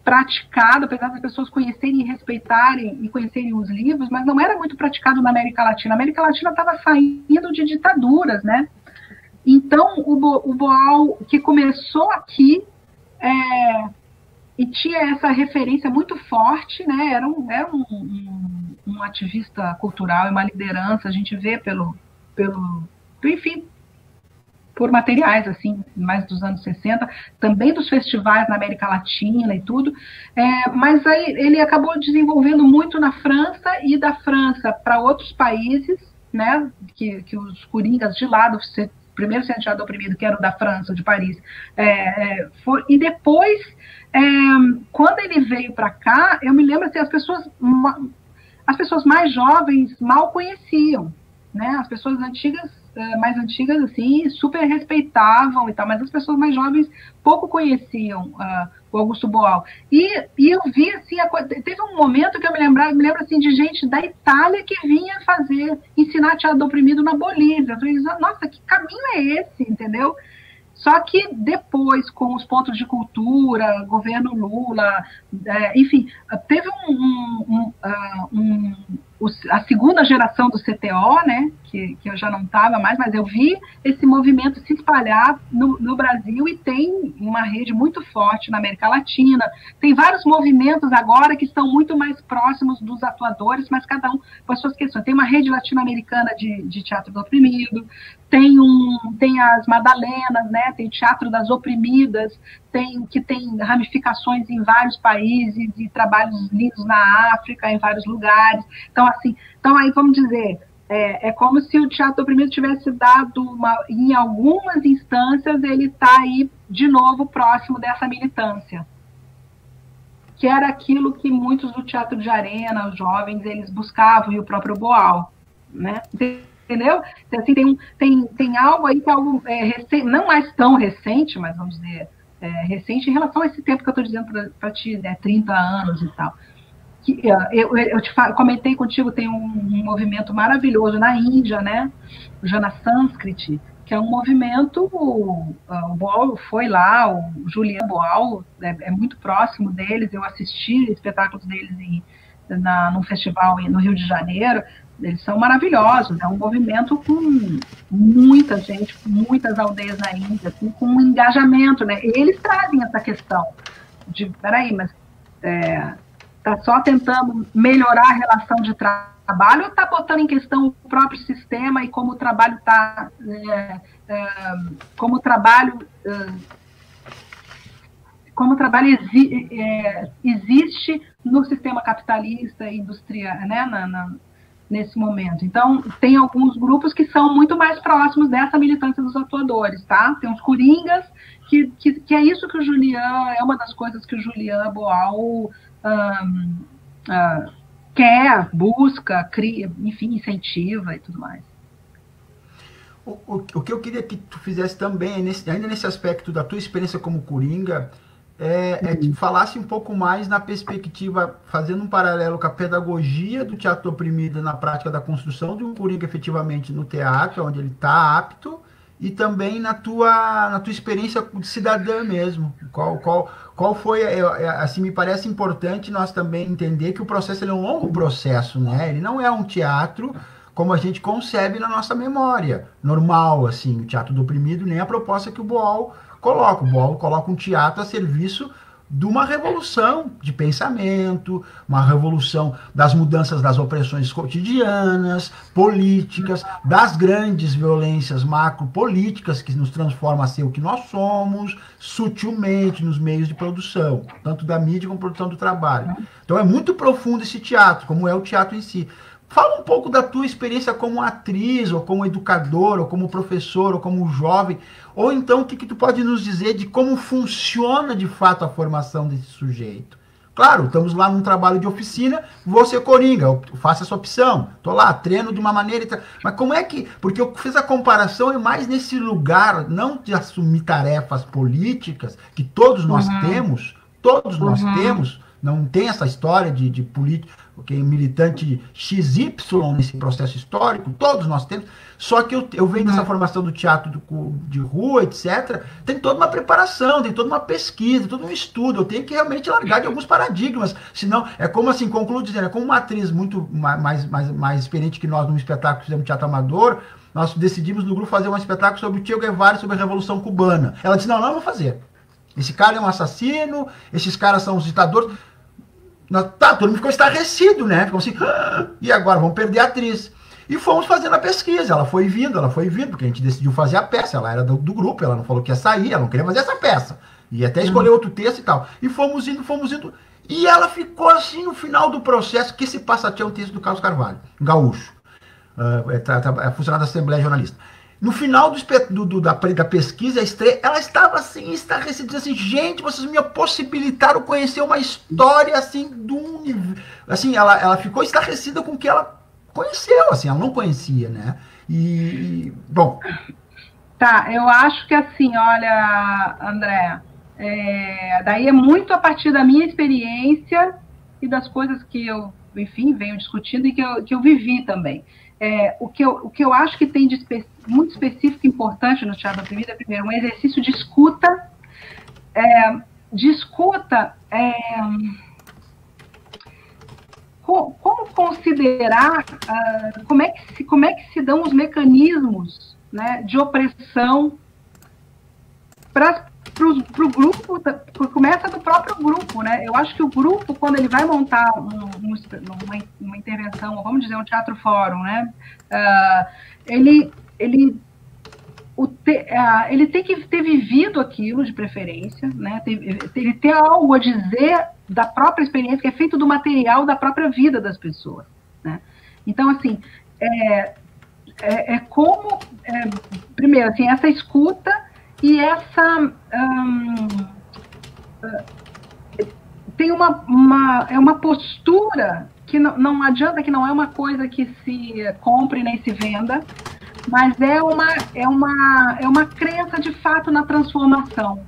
praticado, apesar das pessoas conhecerem e respeitarem e conhecerem os livros, mas não era muito praticado na América Latina. A América Latina estava saindo de ditaduras, né? Então, o Boal, que começou aqui, e tinha essa referência muito forte, né? Era um ativista cultural e uma liderança, a gente vê enfim, por materiais, assim, mais dos anos 60, também dos festivais na América Latina e tudo, mas aí ele acabou desenvolvendo muito na França, e da França para outros países, né, que os coringas de lá, do primeiro Centro do Oprimido, que era o da França, de Paris, e depois, quando ele veio para cá, eu me lembro, assim, as pessoas mais jovens mal conheciam, né, as pessoas mais antigas, assim, super respeitavam e tal, mas as pessoas mais jovens pouco conheciam o Augusto Boal. E eu vi, assim, teve um momento que eu me lembro, assim, de gente da Itália que vinha ensinar teatro do oprimido na Bolívia. Eu falei, nossa, que caminho é esse, entendeu? Só que depois, com os pontos de cultura, governo Lula, enfim, teve a segunda geração do CTO, né, que eu já não estava mais, mas eu vi esse movimento se espalhar no Brasil, e tem uma rede muito forte na América Latina. Tem vários movimentos agora que estão muito mais próximos dos atuadores, mas cada um com as suas questões. Tem uma rede latino-americana de teatro do oprimido, tem as Madalenas, né, tem o Teatro das Oprimidas, que tem ramificações em vários países e trabalhos lindos na África, em vários lugares. Então aí, vamos dizer, é como se o teatro do oprimido tivesse dado em algumas instâncias, ele está aí de novo próximo dessa militância, que era aquilo que muitos do teatro de arena, os jovens, eles buscavam, e o próprio Boal, né? Entendeu? Então, assim, tem algo aí que é algo recente, não mais tão recente, mas vamos dizer, recente em relação a esse tempo que eu estou dizendo para ti, 30 anos e tal. Eu comentei contigo, tem um movimento maravilhoso na Índia, né? O Jana Sanskrit, que é um movimento, o Boal foi lá, o Julian Boal é muito próximo deles, eu assisti espetáculos deles num festival no Rio de Janeiro. Eles são maravilhosos, é um movimento com muita gente, com muitas aldeias na Índia, assim, com um engajamento, né? Eles trazem essa questão de, peraí, mas está só tentando melhorar a relação de trabalho, ou está botando em questão o próprio sistema e como o trabalho está, como o trabalho existe no sistema capitalista e industrial, né, nesse momento. Então, tem alguns grupos que são muito mais próximos dessa militância dos atuadores, tá? Tem uns coringas, que é isso que o Julian, é uma das coisas que o Julian Boal quer, busca, cria, enfim, incentiva e tudo mais. O que eu queria que tu fizesse também, ainda nesse aspecto da tua experiência como coringa, que falasse um pouco mais na perspectiva, fazendo um paralelo com a pedagogia do teatro oprimido na prática da construção de um coringa efetivamente no teatro, onde ele está apto, e também na tua experiência de cidadã mesmo. Qual foi, assim, me parece importante nós também entender que o processo ele é um longo processo, né? Ele não é um teatro como a gente concebe na nossa memória, normal, assim, o teatro do oprimido, nem a proposta que o Boal coloca. O Boal coloca um teatro a serviço de uma revolução de pensamento, uma revolução das mudanças das opressões cotidianas, políticas, das grandes violências macropolíticas que nos transformam a ser o que nós somos, sutilmente nos meios de produção, tanto da mídia como produção do trabalho. Então é muito profundo esse teatro, como é o teatro em si. Fala um pouco da tua experiência como atriz, ou como educador, ou como professor, ou como jovem, ou então o que tu pode nos dizer de como funciona de fato a formação desse sujeito. Claro, estamos lá num trabalho de oficina, você coringa, eu faço essa opção, estou lá, treino de uma maneira, mas como é que, porque eu fiz a comparação e mais nesse lugar, não de assumir tarefas políticas, que todos nós temos, não tem essa história de político, militante XY nesse processo histórico, todos nós temos, só que eu venho dessa formação do teatro de rua, etc. Tem toda uma preparação, tem toda uma pesquisa, todo um estudo, eu tenho que realmente largar de alguns paradigmas, senão, é como assim, concluo dizendo, é como uma atriz muito mais experiente que nós num espetáculo que fizemos teatro amador, nós decidimos no grupo fazer um espetáculo sobre o Che Guevara, sobre a Revolução Cubana. Ela disse, não, vou fazer. Esse cara é um assassino, esses caras são os ditadores. Tá, todo mundo ficou estarrecido, né? Ficou assim, e agora vamos perder a atriz. E fomos fazendo a pesquisa, ela foi vindo, porque a gente decidiu fazer a peça, ela era do grupo, ela não falou que ia sair, ela não queria fazer essa peça. E até escolher outro texto e tal. E fomos indo. E ela ficou assim no final do processo, que esse Passa-Tchê é um texto do Carlos Carvalho, um gaúcho, é funcionário da Assembleia Jornalista. No final da pesquisa, a estreia, ela estava assim, estarrecida, dizendo assim, gente, vocês me possibilitaram conhecer uma história assim do universo. Assim, ela ficou estarrecida com o que ela conheceu, assim, ela não conhecia, né? Bom. Tá, eu acho que assim, olha, André, daí é muito a partir da minha experiência e das coisas que eu, enfim, venho discutindo e que eu vivi também. O que eu acho que tem de muito específico e importante no teatro oprimido é, primeiro, um exercício de escuta. Como considerar, como é que se dão os mecanismos, né, de opressão para o grupo, começa do próprio grupo, né? Eu acho que o grupo, quando ele vai montar uma intervenção, ou vamos dizer, um teatro-fórum, né? Ele tem que ter vivido aquilo, de preferência, né? Ele ter algo a dizer da própria experiência, que é feito do material da própria vida das pessoas, né? Então, assim, primeiro, assim, essa escuta e essa tem uma postura que não adianta, que não é uma coisa que se compre nem se venda, mas é uma crença de fato na transformação.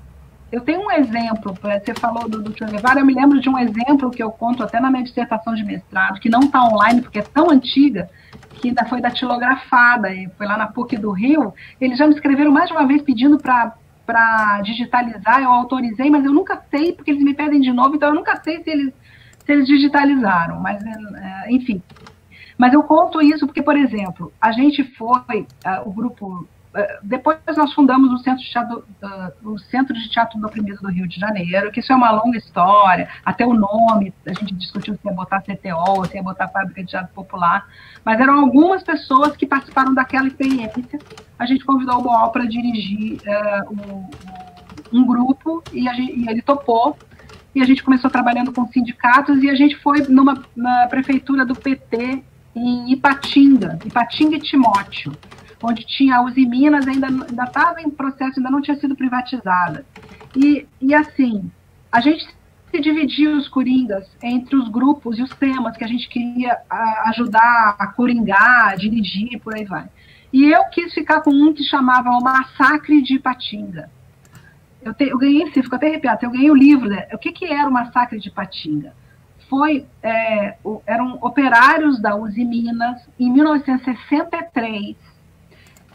Eu tenho um exemplo, você falou do Che Guevara, eu me lembro de um exemplo que eu conto até na minha dissertação de mestrado, que não está online porque é tão antiga, que ainda foi datilografada, e foi lá na PUC do Rio. Eles já me escreveram mais de uma vez pedindo para digitalizar, eu autorizei, mas eu nunca sei, porque eles me pedem de novo, então eu nunca sei se eles digitalizaram, mas enfim. Mas eu conto isso porque, por exemplo, a gente foi, o grupo... Depois nós fundamos o Centro de Teatro do Oprimido do Rio de Janeiro, que isso é uma longa história, até o nome, a gente discutiu se ia botar CTO, se ia botar Fábrica de Teatro Popular, mas eram algumas pessoas que participaram daquela experiência. A gente convidou o Boal para dirigir um grupo, e ele topou, e a gente começou trabalhando com sindicatos, e a gente foi na prefeitura do PT em Ipatinga e Timóteo, onde tinha a Uzi Minas, ainda estava em processo, ainda não tinha sido privatizada. E assim, a gente se dividiu os coringas entre os grupos e os temas que a gente queria ajudar a coringar, a dirigir, por aí vai. E eu quis ficar com um que chamava O Massacre de Ipatinga. Eu ganhei, fico até arrepiado, eu ganhei o livro, né? O que era o Massacre de Ipatinga? Eram operários da Uzi Minas, em 1963,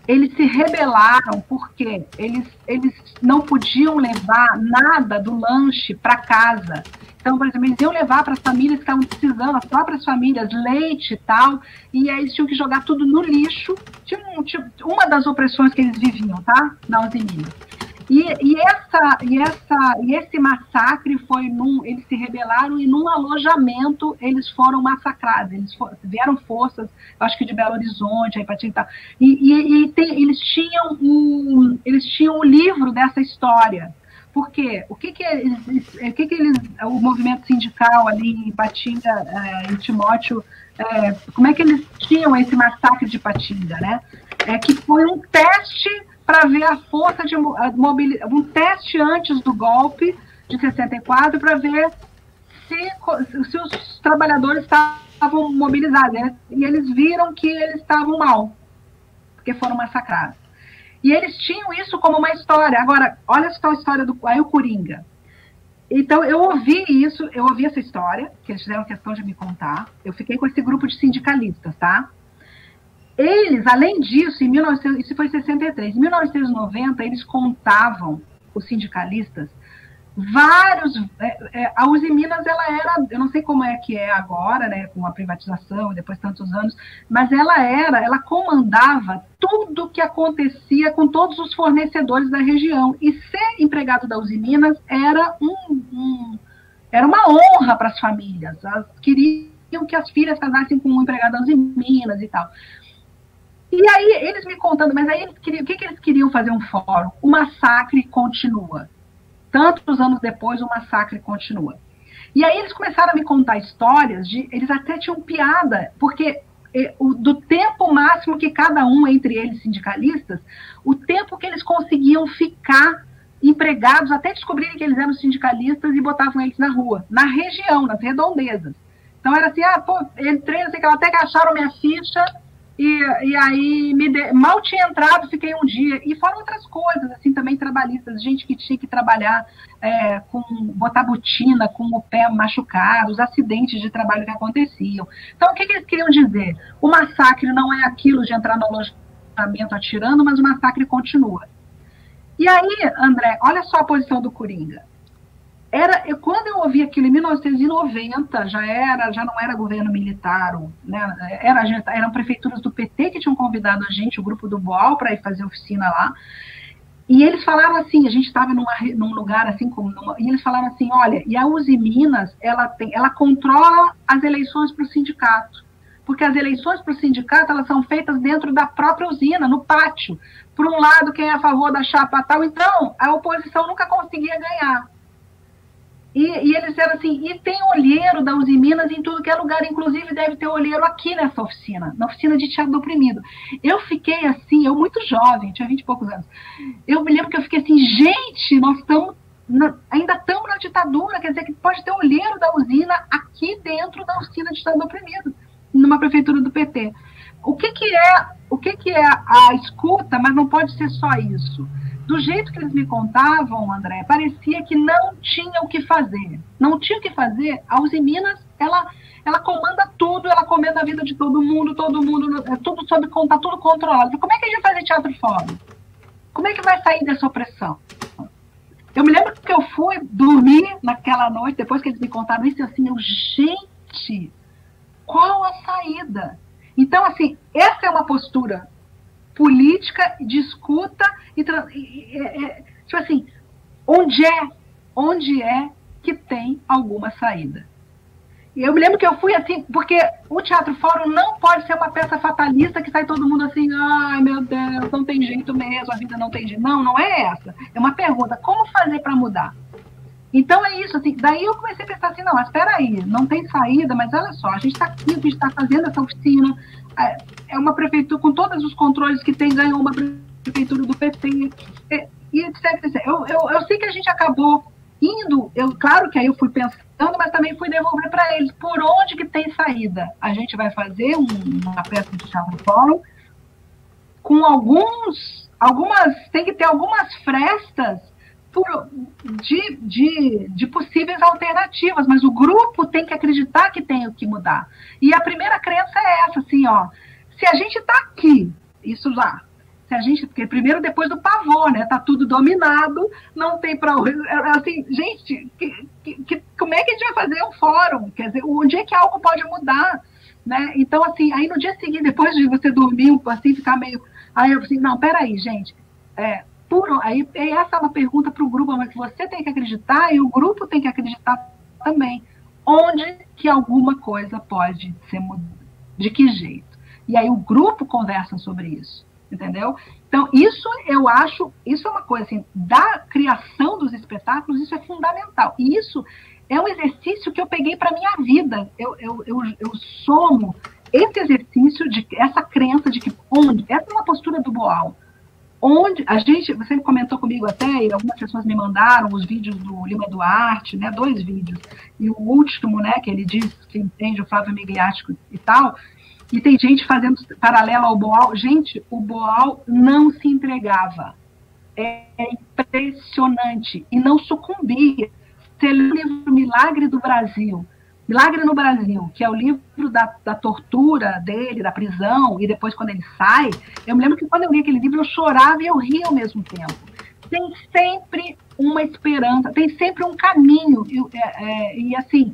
eles se rebelaram porque eles não podiam levar nada do lanche para casa. Então, por exemplo, eles iam levar para as famílias que estavam precisando, as próprias famílias, leite e tal, e aí eles tinham que jogar tudo no lixo. Uma das opressões que eles viviam, tá? Na Uzi Minas. E esse massacre foi eles se rebelaram e num alojamento eles foram massacrados. Vieram forças, acho que de Belo Horizonte, aí e tal. Eles tinham o livro dessa história. Por quê? O movimento sindical ali em Ipatinga, em Timóteo, como é que eles tinham esse massacre de Ipatinga, né? Que foi um teste para ver a força de mobilização, um teste antes do golpe de 64, para ver se os trabalhadores estavam mobilizados, né? E eles viram que eles estavam mal, porque foram massacrados. E eles tinham isso como uma história. Agora, olha só a história do o Coringa. Então, eu ouvi essa história, que eles fizeram questão de me contar. Eu fiquei com esse grupo de sindicalistas, tá? Eles, além disso, isso foi em 63, em 1990, eles contavam, os sindicalistas, vários... a Uzi Minas, ela era, eu não sei como é que é agora, né, com a privatização, depois de tantos anos, mas ela comandava tudo que acontecia com todos os fornecedores da região. E ser empregado da Uzi Minas era uma honra para as famílias. Elas queriam que as filhas casassem com um empregado da Uzi Minas e tal. E aí, eles me contando, mas aí o que eles queriam fazer um fórum? O massacre continua. Tantos anos depois, o massacre continua. E aí eles começaram a me contar histórias, eles até tinham piada, porque do tempo máximo que cada um, entre eles sindicalistas, o tempo que eles conseguiam ficar empregados, até descobrirem que eles eram sindicalistas e botavam eles na rua, na região, nas redondezas. Então era assim, entrei, não sei o que, até que acharam minha ficha... E aí, mal tinha entrado, fiquei um dia. E fora outras coisas, assim, também trabalhistas, gente que tinha que trabalhar botar botina, com o pé machucado, os acidentes de trabalho que aconteciam. Então, o que eles queriam dizer? O massacre não é aquilo de entrar no alojamento atirando, mas o massacre continua. E aí, André, olha só a posição do Coringa. Quando eu ouvi aquilo em 1990, já não era governo militar, né, eram prefeituras do PT que tinham convidado a gente, o grupo do BOAL, para ir fazer oficina lá, e eles falaram assim, a gente estava num lugar assim, e eles falaram assim, olha, e a Uzi Minas, ela controla as eleições para o sindicato, porque as eleições para o sindicato, elas são feitas dentro da própria usina, no pátio, por um lado quem é a favor da chapa tal, então a oposição nunca conseguia ganhar. E eles disseram assim, e tem olheiro da Uzi Minas em tudo que é lugar, inclusive deve ter olheiro aqui nessa oficina, na oficina de teatro do oprimido. Eu fiquei assim, eu muito jovem, tinha 20 e poucos anos, eu me lembro que eu fiquei assim, gente, nós ainda estamos na ditadura, quer dizer que pode ter olheiro da usina aqui dentro da oficina de teatro do oprimido, numa prefeitura do PT. O que é a escuta, mas não pode ser só isso. Do jeito que eles me contavam, André, parecia que não tinha o que fazer. Não tinha o que fazer. A Uzi Minas, ela comanda tudo, ela comanda a vida de todo mundo, tudo sob conta, tá tudo controlado. Como é que a gente vai fazer teatro fora? Como é que vai sair dessa opressão? Eu me lembro que eu fui dormir naquela noite, depois que eles me contaram isso, assim, gente, qual a saída? Então, assim, essa é uma postura política de escuta tipo assim, onde é que tem alguma saída? E eu me lembro que eu fui assim, porque o Teatro Fórum não pode ser uma peça fatalista que sai todo mundo assim, ai meu Deus, não tem jeito mesmo, a vida não tem jeito. Não é essa. É uma pergunta, como fazer para mudar? Então é isso, assim, daí eu comecei a pensar assim, não, mas espera aí, não tem saída, mas olha só, a gente está aqui, a gente está fazendo essa oficina, é uma prefeitura com todos os controles que tem, ganhou uma prefeitura do PT, e etc. Eu sei que a gente acabou indo, claro que aí eu fui pensando, mas também fui devolver para eles, por onde que tem saída? A gente vai fazer uma peça de teatro fórum com tem que ter algumas frestas de possíveis alternativas, mas o grupo tem que acreditar que tem o que mudar. E a primeira crença é essa, assim, ó, se a gente está aqui, isso lá, porque primeiro depois do pavor, né, tá tudo dominado, não tem para assim, gente, como é que a gente vai fazer um fórum? Quer dizer, onde é que algo pode mudar, né? Então, assim, aí no dia seguinte, depois de você dormir, assim, ficar meio, aí eu assim, não, peraí, gente, aí essa é uma pergunta para o grupo, mas você tem que acreditar e o grupo tem que acreditar também. Onde que alguma coisa pode ser mudada? De que jeito? E aí o grupo conversa sobre isso, entendeu? Então, isso eu acho, isso é uma coisa assim, da criação dos espetáculos, isso é fundamental. E isso é um exercício que eu peguei para a minha vida. Eu somo esse exercício, essa crença de que essa é uma postura do Boal. Onde a gente, você comentou comigo até, e algumas pessoas me mandaram os vídeos do Lima Duarte, né, 2 vídeos, e o último, né, que ele diz que entende o Flávio Migliaccio e tal, e tem gente fazendo paralelo ao Boal. Gente, o Boal não se entregava, é impressionante, e não sucumbia. você lê o livro Milagre do Brasil, Milagre no Brasil, que é o livro da tortura dele, da prisão, e depois quando ele sai, eu me lembro que quando eu li aquele livro eu chorava e eu ria ao mesmo tempo. Tem sempre uma esperança, tem sempre um caminho, e assim,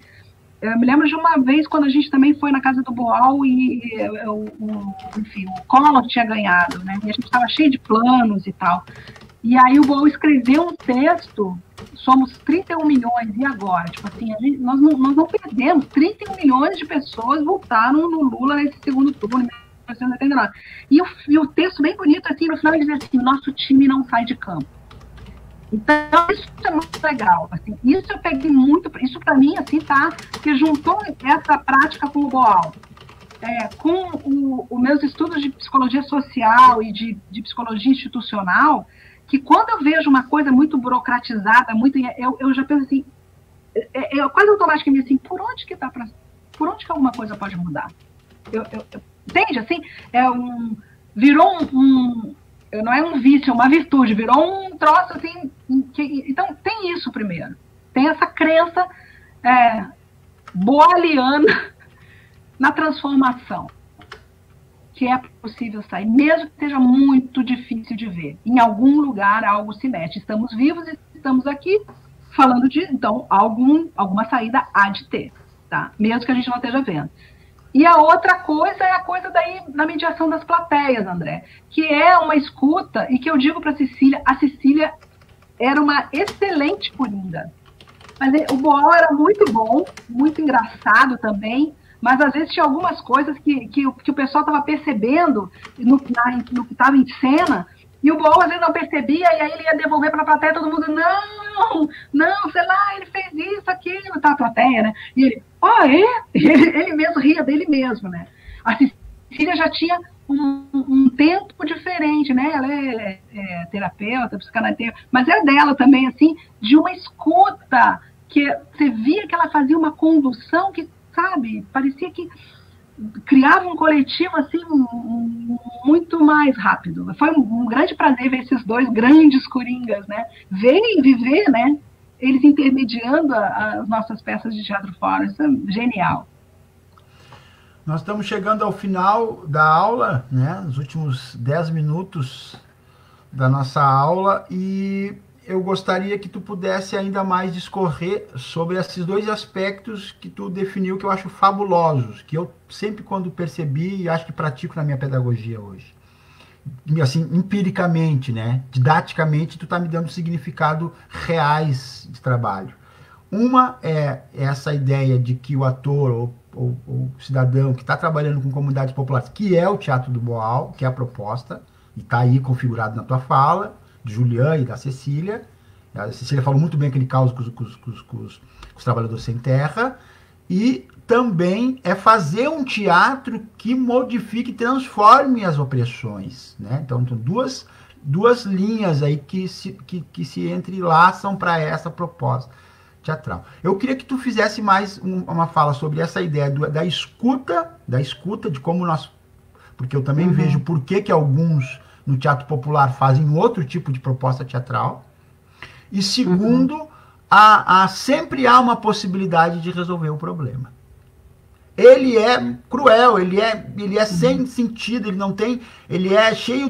eu me lembro de uma vez quando a gente também foi na casa do Boal e enfim, o Collor tinha ganhado, né? E a gente estava cheio de planos e tal. E aí o Boal escreveu um texto, somos 31 milhões, e agora? Tipo assim, nós não perdemos, 31 milhões de pessoas votaram no Lula nesse segundo turno, em 1989. E o texto bem bonito, assim, no final ele diz assim, nosso time não sai de campo. Então, isso é muito legal. Assim, isso eu peguei muito, isso para mim, assim, tá? Porque juntou essa prática com o Boal, com os meus estudos de psicologia social e de psicologia institucional, que quando eu vejo uma coisa muito burocratizada, eu já penso assim, eu quase automaticamente assim, por onde que alguma coisa pode mudar? Entende? Assim, virou não é um vício, é uma virtude, virou um troço assim. Então, tem isso primeiro. Tem essa crença boaliana na transformação, que é possível sair, mesmo que seja muito difícil de ver. Em algum lugar algo se mexe. Estamos vivos e estamos aqui falando disso, então alguma saída há de ter, tá? Mesmo que a gente não esteja vendo. E a outra coisa é a coisa daí da mediação das plateias, André, que é uma escuta, e que eu digo para a Cecília era uma excelente coringa. Mas o Boal era muito bom, muito engraçado também, mas às vezes tinha algumas coisas que o pessoal estava percebendo no que estava em cena, e o Boal às vezes não percebia, e aí ele ia devolver para a plateia, todo mundo, não, sei lá, ele fez isso, aquilo, tá a plateia, né? E ele, ele mesmo ria dele mesmo, né? A Cecília já tinha um tempo diferente, né? Ela é terapeuta, psicanalista, mas é dela também, assim, de uma escuta, que você via que ela fazia uma condução que, sabe, parecia que criava um coletivo assim muito mais rápido. Foi um grande prazer ver esses dois grandes coringas, né? Ver e viver, né? Eles intermediando as nossas peças de teatro fora. Isso é genial. Nós estamos chegando ao final da aula, né? Nos últimos 10 minutos da nossa aula, e eu gostaria que tu pudesse ainda mais discorrer sobre esses dois aspectos que tu definiu, que eu acho fabulosos, que eu sempre, quando percebi, e acho que pratico na minha pedagogia hoje. Assim, empiricamente, né? Didaticamente, tu tá me dando significado reais de trabalho. Uma é essa ideia de que o ator ou o cidadão que está trabalhando com comunidades populares, que é o Teatro do Boal, que é a proposta, e está aí configurado na tua fala, de Julián e da Cecília. A Cecília falou muito bem aquele caos com os trabalhadores sem terra. E também é fazer um teatro que modifique e transforme as opressões, né? Então, são duas linhas aí que se entrelaçam para essa proposta teatral. Eu queria que tu fizesse mais uma fala sobre essa ideia da escuta, de como nós... Porque eu também vejo por que alguns no teatro popular fazem outro tipo de proposta teatral. E segundo, sempre há uma possibilidade de resolver o problema. Ele é cruel, ele é sem sentido, ele é cheio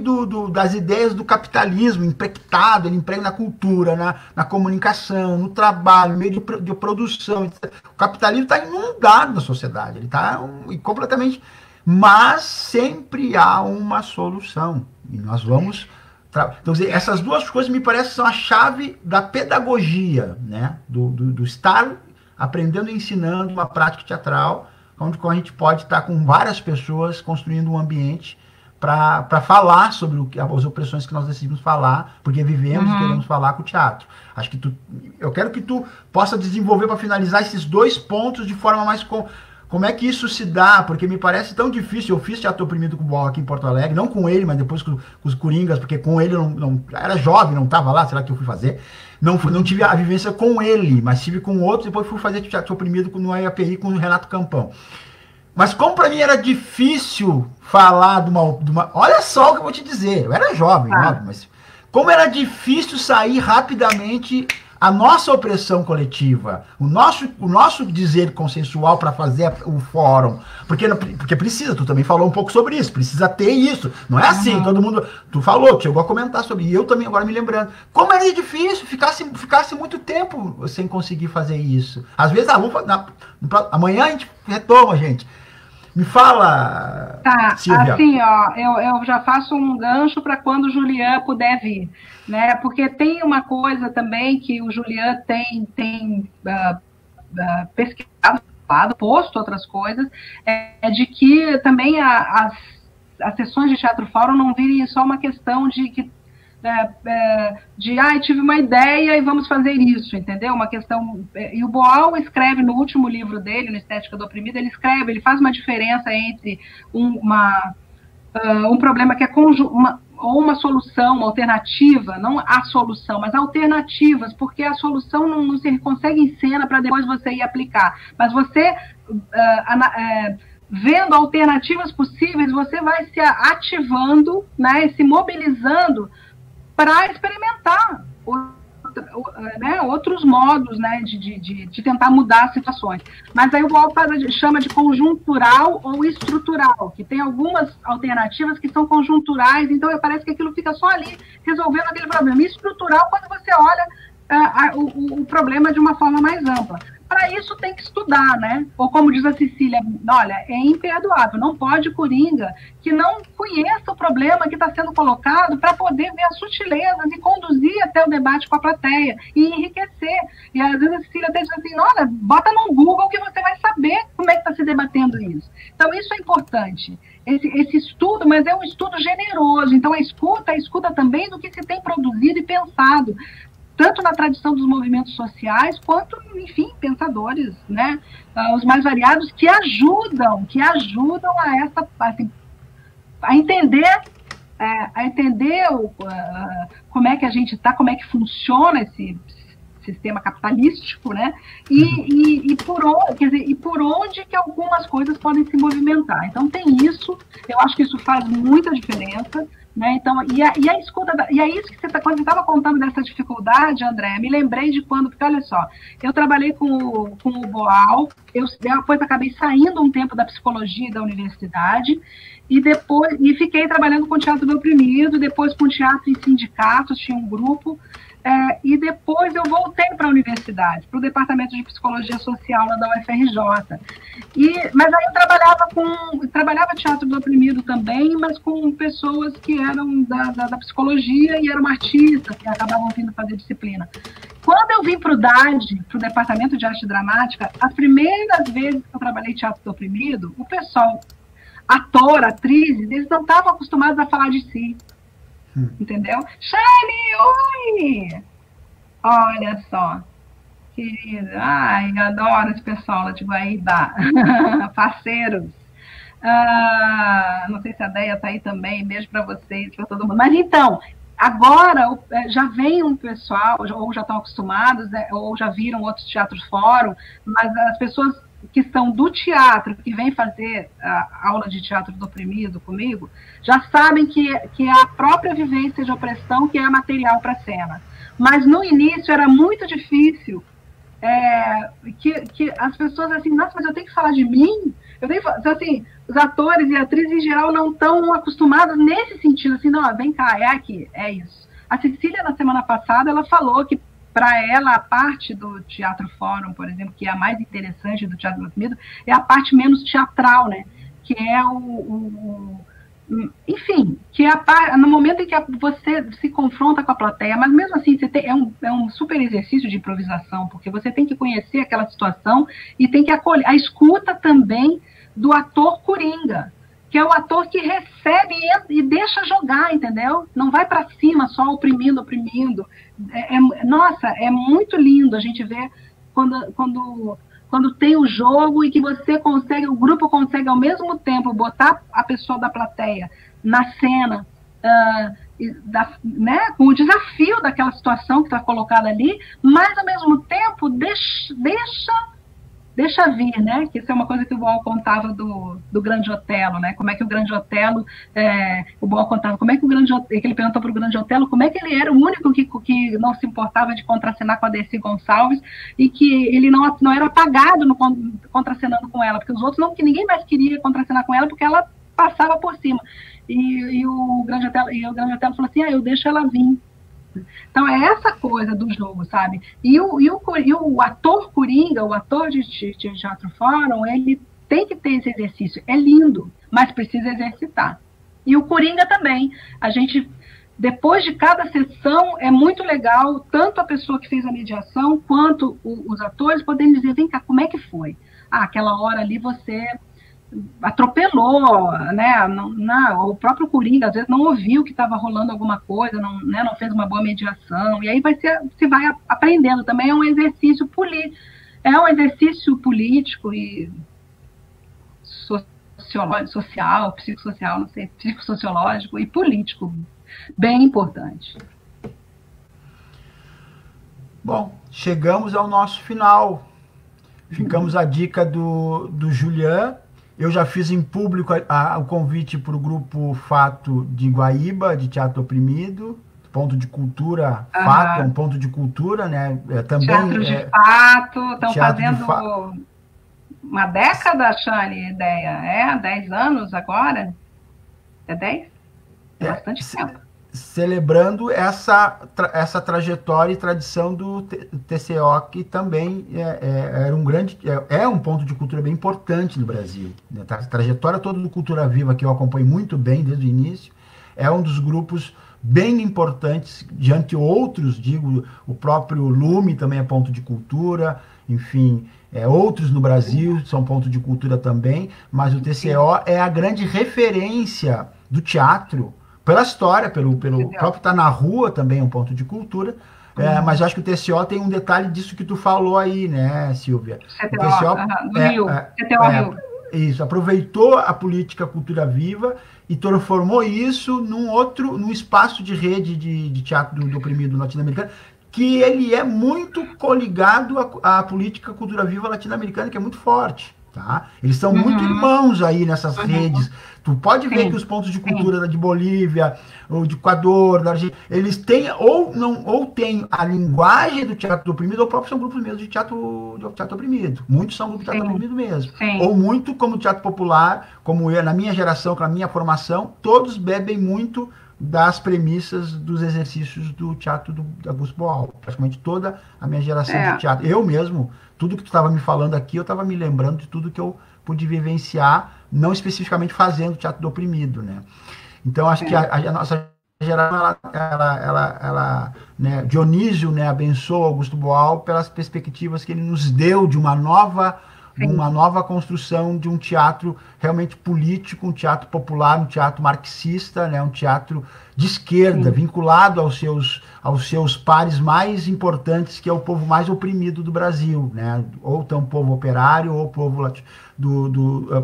das ideias do capitalismo, impactado, ele emprega na cultura, na comunicação, no trabalho, no meio de produção. O capitalismo está inundado na sociedade, ele está completamente... Mas sempre há uma solução. E nós vamos... Então, essas duas coisas me parecem que são a chave da pedagogia, né? Do estar aprendendo e ensinando uma prática teatral, onde a gente pode estar com várias pessoas construindo um ambiente para falar sobre as opressões que nós decidimos falar, porque vivemos e queremos falar com o teatro. Acho que eu quero que tu possa desenvolver, para finalizar, esses dois pontos de forma mais... Como é que isso se dá? Porque me parece tão difícil. Eu fiz teatro oprimido com o Boal aqui em Porto Alegre, não com ele, mas depois com os Coringas, porque com ele eu não era jovem, não estava lá, sei lá o que eu fui fazer. Não tive a vivência com ele, mas tive com outros, depois fui fazer teatro oprimido no IAPI com o Renato Campão. Mas como para mim era difícil falar de uma... Olha só o que eu vou te dizer, eu era jovem, óbvio, mas como era difícil sair rapidamente a nossa opressão coletiva, o nosso dizer consensual para fazer o fórum, porque precisa, tu também falou um pouco sobre isso, precisa ter isso, não é assim, todo mundo, tu falou, chegou a comentar sobre, e eu também agora me lembrando, como era difícil, ficasse muito tempo sem conseguir fazer isso, às vezes, amanhã a gente retoma, gente. Me fala, tá, Silvia. Assim, ó, eu já faço um gancho para quando o Julian puder vir, né? Porque tem uma coisa também que o Julian tem pesquisado, posto outras coisas, de que também as sessões de teatro fórum não virem só uma questão de tive uma ideia e vamos fazer isso, entendeu? Uma questão. E o Boal escreve no último livro dele, no Estética do Oprimido, ele faz uma diferença entre um problema que é ou uma solução, uma alternativa, não a solução, mas alternativas, porque a solução não se consegue em cena para depois você ir aplicar. Mas você, vendo alternativas possíveis, você vai se ativando, né, se mobilizando para experimentar outros modos, né, de tentar mudar as situações. Mas aí o Boal chama de conjuntural ou estrutural, que tem algumas alternativas que são conjunturais, então parece que aquilo fica só ali, resolvendo aquele problema. E estrutural, quando você olha o problema de uma forma mais ampla. Para isso tem que estudar, né? Ou como diz a Cecília, olha, é imperdoável, não pode Coringa que não conheça o problema que está sendo colocado para poder ver as sutilezas e conduzir até o debate com a plateia e enriquecer. E às vezes a Cecília até diz assim, olha, bota no Google que você vai saber como é que está se debatendo isso. Então isso é importante. Esse estudo, mas é um estudo generoso, então a escuta também do que se tem produzido e pensado, tanto na tradição dos movimentos sociais, quanto, enfim, pensadores, né, os mais variados, que ajudam a entender como é que a gente está, como é que funciona esse sistema capitalístico, né, e por onde que algumas coisas podem se movimentar. Então tem isso, eu acho que isso faz muita diferença, né? Então, e a escuta, e é isso que quando você estava contando dessa dificuldade, André, me lembrei de quando, porque olha só, eu trabalhei com o Boal, depois acabei saindo um tempo da psicologia da universidade, e fiquei trabalhando com teatro do oprimido, depois com teatro em sindicatos, tinha um grupo, e depois eu voltei para a universidade, para o departamento de psicologia social lá da UFRJ. Mas aí eu trabalhava teatro do oprimido também, mas com pessoas que eram da psicologia e eram artistas, que acabavam vindo fazer disciplina. Quando eu vim para o DAD, para o departamento de arte dramática, as primeiras vezes que eu trabalhei teatro do oprimido, o pessoal, ator, atrizes, eles não estavam acostumados a falar de si. Entendeu? Shane, oi! Olha só, querida, ai, adoro esse pessoal lá de Guaíba, parceiros. Não sei se a Deia está aí também, beijo para vocês, para todo mundo. Mas então, agora já vem um pessoal, ou já estão acostumados, ou já viram outros teatros fórum, mas as pessoas que são do teatro, que vêm fazer a aula de teatro do oprimido comigo, já sabem que é a própria vivência de opressão que é material para a cena. Mas no início era muito difícil que as pessoas assim, nossa, mas eu tenho que falar de mim? Assim, os atores e atrizes em geral não estão acostumados nesse sentido, assim, não, vem cá, é aqui, é isso. A Cecília, na semana passada, ela falou que para ela, a parte do Teatro Fórum, por exemplo, que é a mais interessante do Teatro do Oprimido, é a parte menos teatral, né? Que é enfim, que é no momento em que você se confronta com a plateia, mas mesmo assim é um super exercício de improvisação, porque você tem que conhecer aquela situação e tem que acolher a escuta também do ator coringa, que é o ator que recebe e deixa jogar, entendeu? Não vai para cima só oprimindo. Nossa, é muito lindo a gente ver quando tem o jogo e que o grupo consegue ao mesmo tempo botar a pessoa da plateia na cena, né, com o desafio daquela situação que está colocada ali, mas ao mesmo tempo deixa deixa vir, né? Que isso é uma coisa que o Boal contava do Grande Otelo, né? Como é que o Grande Otelo, o Boal contava, como é que o Grande Otelo, que ele perguntou para o Grande Otelo como é que ele era o único que não se importava de contracenar com a Dercy Gonçalves e que ele não era apagado no contracenando com ela, porque os outros não, que ninguém mais queria contracenar com ela porque ela passava por cima. E o Grande Otelo falou assim, eu deixo ela vir. Então, é essa coisa do jogo, sabe? E o ator coringa, o ator de teatro fórum, ele tem que ter esse exercício. É lindo, mas precisa exercitar. E o coringa também. A gente, depois de cada sessão, é muito legal, tanto a pessoa que fez a mediação, quanto os atores poderem dizer, vem cá, como é que foi? Aquela hora ali você atropelou, né? O próprio coringa às vezes não ouviu que estava rolando alguma coisa, não fez uma boa mediação, e aí se vai aprendendo. Também é um exercício político e social, psicossocial, não sei, psicossociológico e político, bem importante. Bom, chegamos ao nosso final. Ficamos a dica do Julian. Eu já fiz em público o convite para o grupo Fato de Guaíba, de Teatro Oprimido, ponto de cultura, Fato é um ponto de cultura, né? Também, teatro de Fato, estão fazendo uma década, Shane, ideia, 10 anos agora? É 10? É bastante tempo. Celebrando essa trajetória e tradição do TCO, que também é um ponto de cultura bem importante no Brasil. A trajetória toda do Cultura Viva, que eu acompanho muito bem desde o início, é um dos grupos bem importantes, diante outros, digo, o próprio Lume também é ponto de cultura, enfim, outros no Brasil são ponto de cultura também, mas o TCO é a grande referência do teatro, pela história, pelo próprio estar na rua também é um ponto de cultura, mas eu acho que o TCO tem um detalhe disso que tu falou aí, né, Silvia? O TCO Rio. Isso, aproveitou a política Cultura Viva e transformou isso num espaço de rede de teatro do oprimido latino-americano, que ele é muito coligado à política Cultura Viva latino-americana, que é muito forte. Tá? Eles são muito irmãos aí nessas redes. Tu pode ver que os pontos de cultura de Bolívia, ou de Equador, da Argentina, eles têm ou têm a linguagem do teatro do oprimido, ou próprios são grupos mesmo de teatro oprimido. Muitos são grupos de teatro oprimido mesmo. Ou muito como teatro popular, como eu, na minha geração, com a minha formação, todos bebem muito das premissas dos exercícios do teatro do Augusto Boal. Praticamente toda a minha geração de teatro. Eu mesmo, tudo que tu estava me falando aqui, eu estava me lembrando de tudo que eu pude vivenciar, não especificamente fazendo teatro do oprimido, né? Então, acho que a nossa geração, ela né, Dionísio, né, abençoa Augusto Boal pelas perspectivas que ele nos deu de uma nova construção de um teatro realmente político, um teatro popular, um teatro marxista, né, um teatro de esquerda, vinculado aos seus pares mais importantes, que é o povo mais oprimido do Brasil, né, ou então o povo operário, ou o povo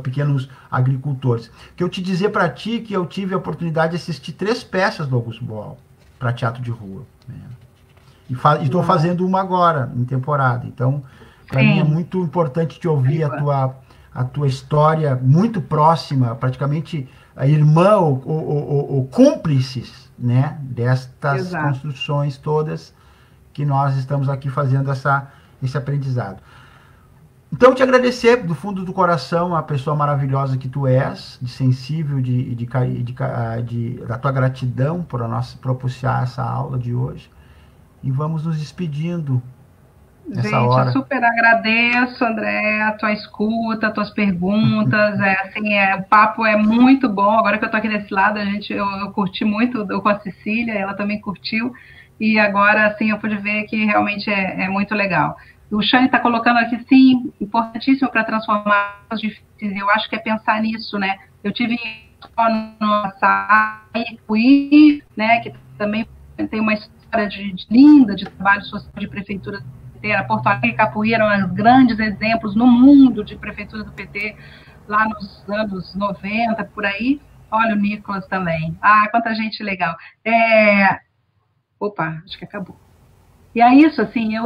pequenos agricultores. Que eu te dizer para ti que eu tive a oportunidade de assistir 3 peças do Augusto Boal para teatro de rua, né, e estou fazendo uma agora, em temporada, então para mim é muito importante te ouvir a tua história muito próxima, praticamente a irmã ou cúmplices, né, destas construções todas que nós estamos aqui fazendo esse aprendizado. Então, te agradecer do fundo do coração a pessoa maravilhosa que tu és, de sensível, da tua gratidão por propiciar essa aula de hoje. E vamos nos despedindo. Gente, eu super agradeço, André, a tua escuta, as tuas perguntas, o papo é muito bom. Agora que eu tô aqui desse lado, eu curti muito com a Cecília, ela também curtiu, e agora, assim, eu pude ver que realmente é muito legal. O Shane está colocando aqui, sim, importantíssimo para transformar as difíceis, eu acho que é pensar nisso, né? Eu tive no Açaí, né, que também tem uma história linda de trabalho social de prefeitura do PT, Porto Alegre e Capoeira eram os grandes exemplos no mundo de prefeitura do PT, lá nos anos 90, por aí. Olha o Nicolas também. Ah, quanta gente legal. Opa, acho que acabou. E é isso, assim,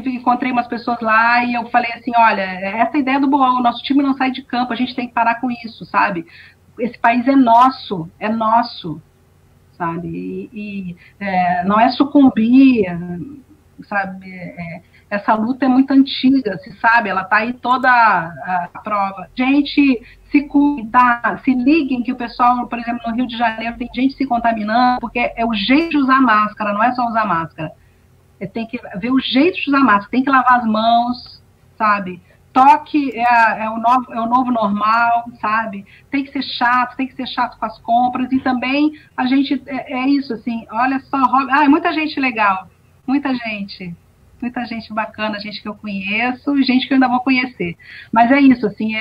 encontrei umas pessoas lá e eu falei assim, olha, essa ideia do Boal, o nosso time não sai de campo, a gente tem que parar com isso, sabe? Esse país é nosso, sabe? Não é sucumbir, sabe? Essa luta é muito antiga, se sabe, ela está aí toda a prova. Gente, se cuidar, se liguem que o pessoal, por exemplo, no Rio de Janeiro tem gente se contaminando, porque é o jeito de usar máscara, não é só usar máscara. Tem que ver o jeito de usar máscara, tem que lavar as mãos, sabe? Toque é o novo normal, sabe? Tem que ser chato com as compras, e também a gente, é isso, assim, olha só, muita gente legal, muita gente bacana, gente que eu conheço e gente que eu ainda vou conhecer. Mas é isso, assim,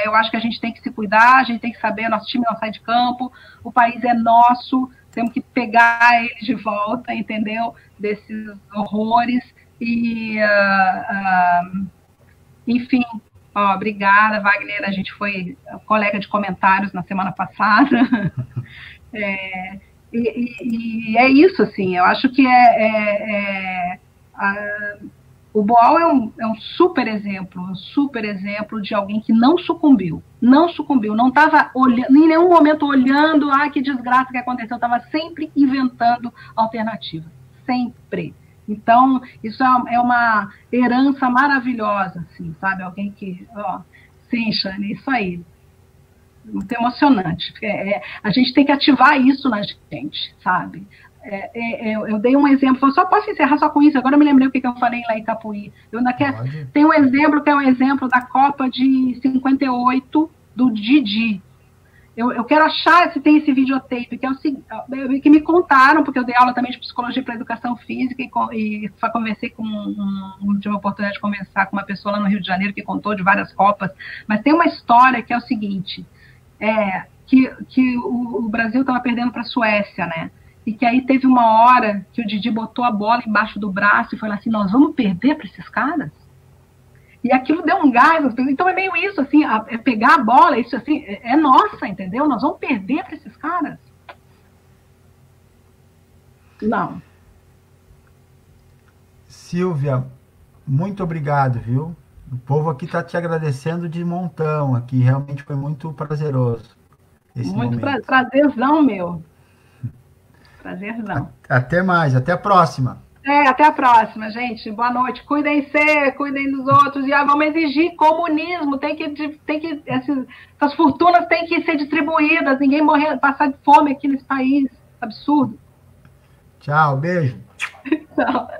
eu acho que a gente tem que se cuidar, a gente tem que saber, nosso time não sai de campo, o país é nosso, temos que pegar ele de volta, entendeu? Desses horrores. E, enfim, obrigada, Wagner. A gente foi colega de comentários na semana passada. E é isso, assim, eu acho que o Boal é um super exemplo de alguém que não sucumbiu, não estava em nenhum momento olhando, que desgraça que aconteceu, estava sempre inventando alternativas, sempre. Então, isso é uma herança maravilhosa, assim, sabe? Alguém que, sim, Shane, isso aí, muito emocionante. A gente tem que ativar isso na gente, sabe? Eu dei um exemplo, só posso encerrar só com isso, agora eu me lembrei o que eu falei lá em Capuí. Tem um exemplo que é um exemplo da Copa de 58, do Didi. Eu quero achar se tem esse videotape, que é o seguinte, que me contaram, porque eu dei aula também de psicologia para educação física e tive a oportunidade de conversar com uma pessoa lá no Rio de Janeiro que contou de várias Copas, mas tem uma história que é o seguinte, que o Brasil estava perdendo para a Suécia, né? E que aí teve uma hora que o Didi botou a bola embaixo do braço e falou assim, nós vamos perder para esses caras? E aquilo deu um gás, então é meio isso, assim, pegar a bola, isso assim, é nossa, entendeu? Nós vamos perder para esses caras? Não. Silvia, muito obrigado, viu? O povo aqui está te agradecendo de montão, aqui realmente foi muito prazeroso esse muito momento. Prazerzão, meu. Prazerzão. Até mais, até a próxima. Até a próxima, gente. Boa noite. Cuidem-se, cuidem dos outros. E vamos exigir comunismo. Essas fortunas têm que ser distribuídas. Ninguém morrer, passar de fome aqui nesse país. Absurdo. Tchau, beijo. Tchau.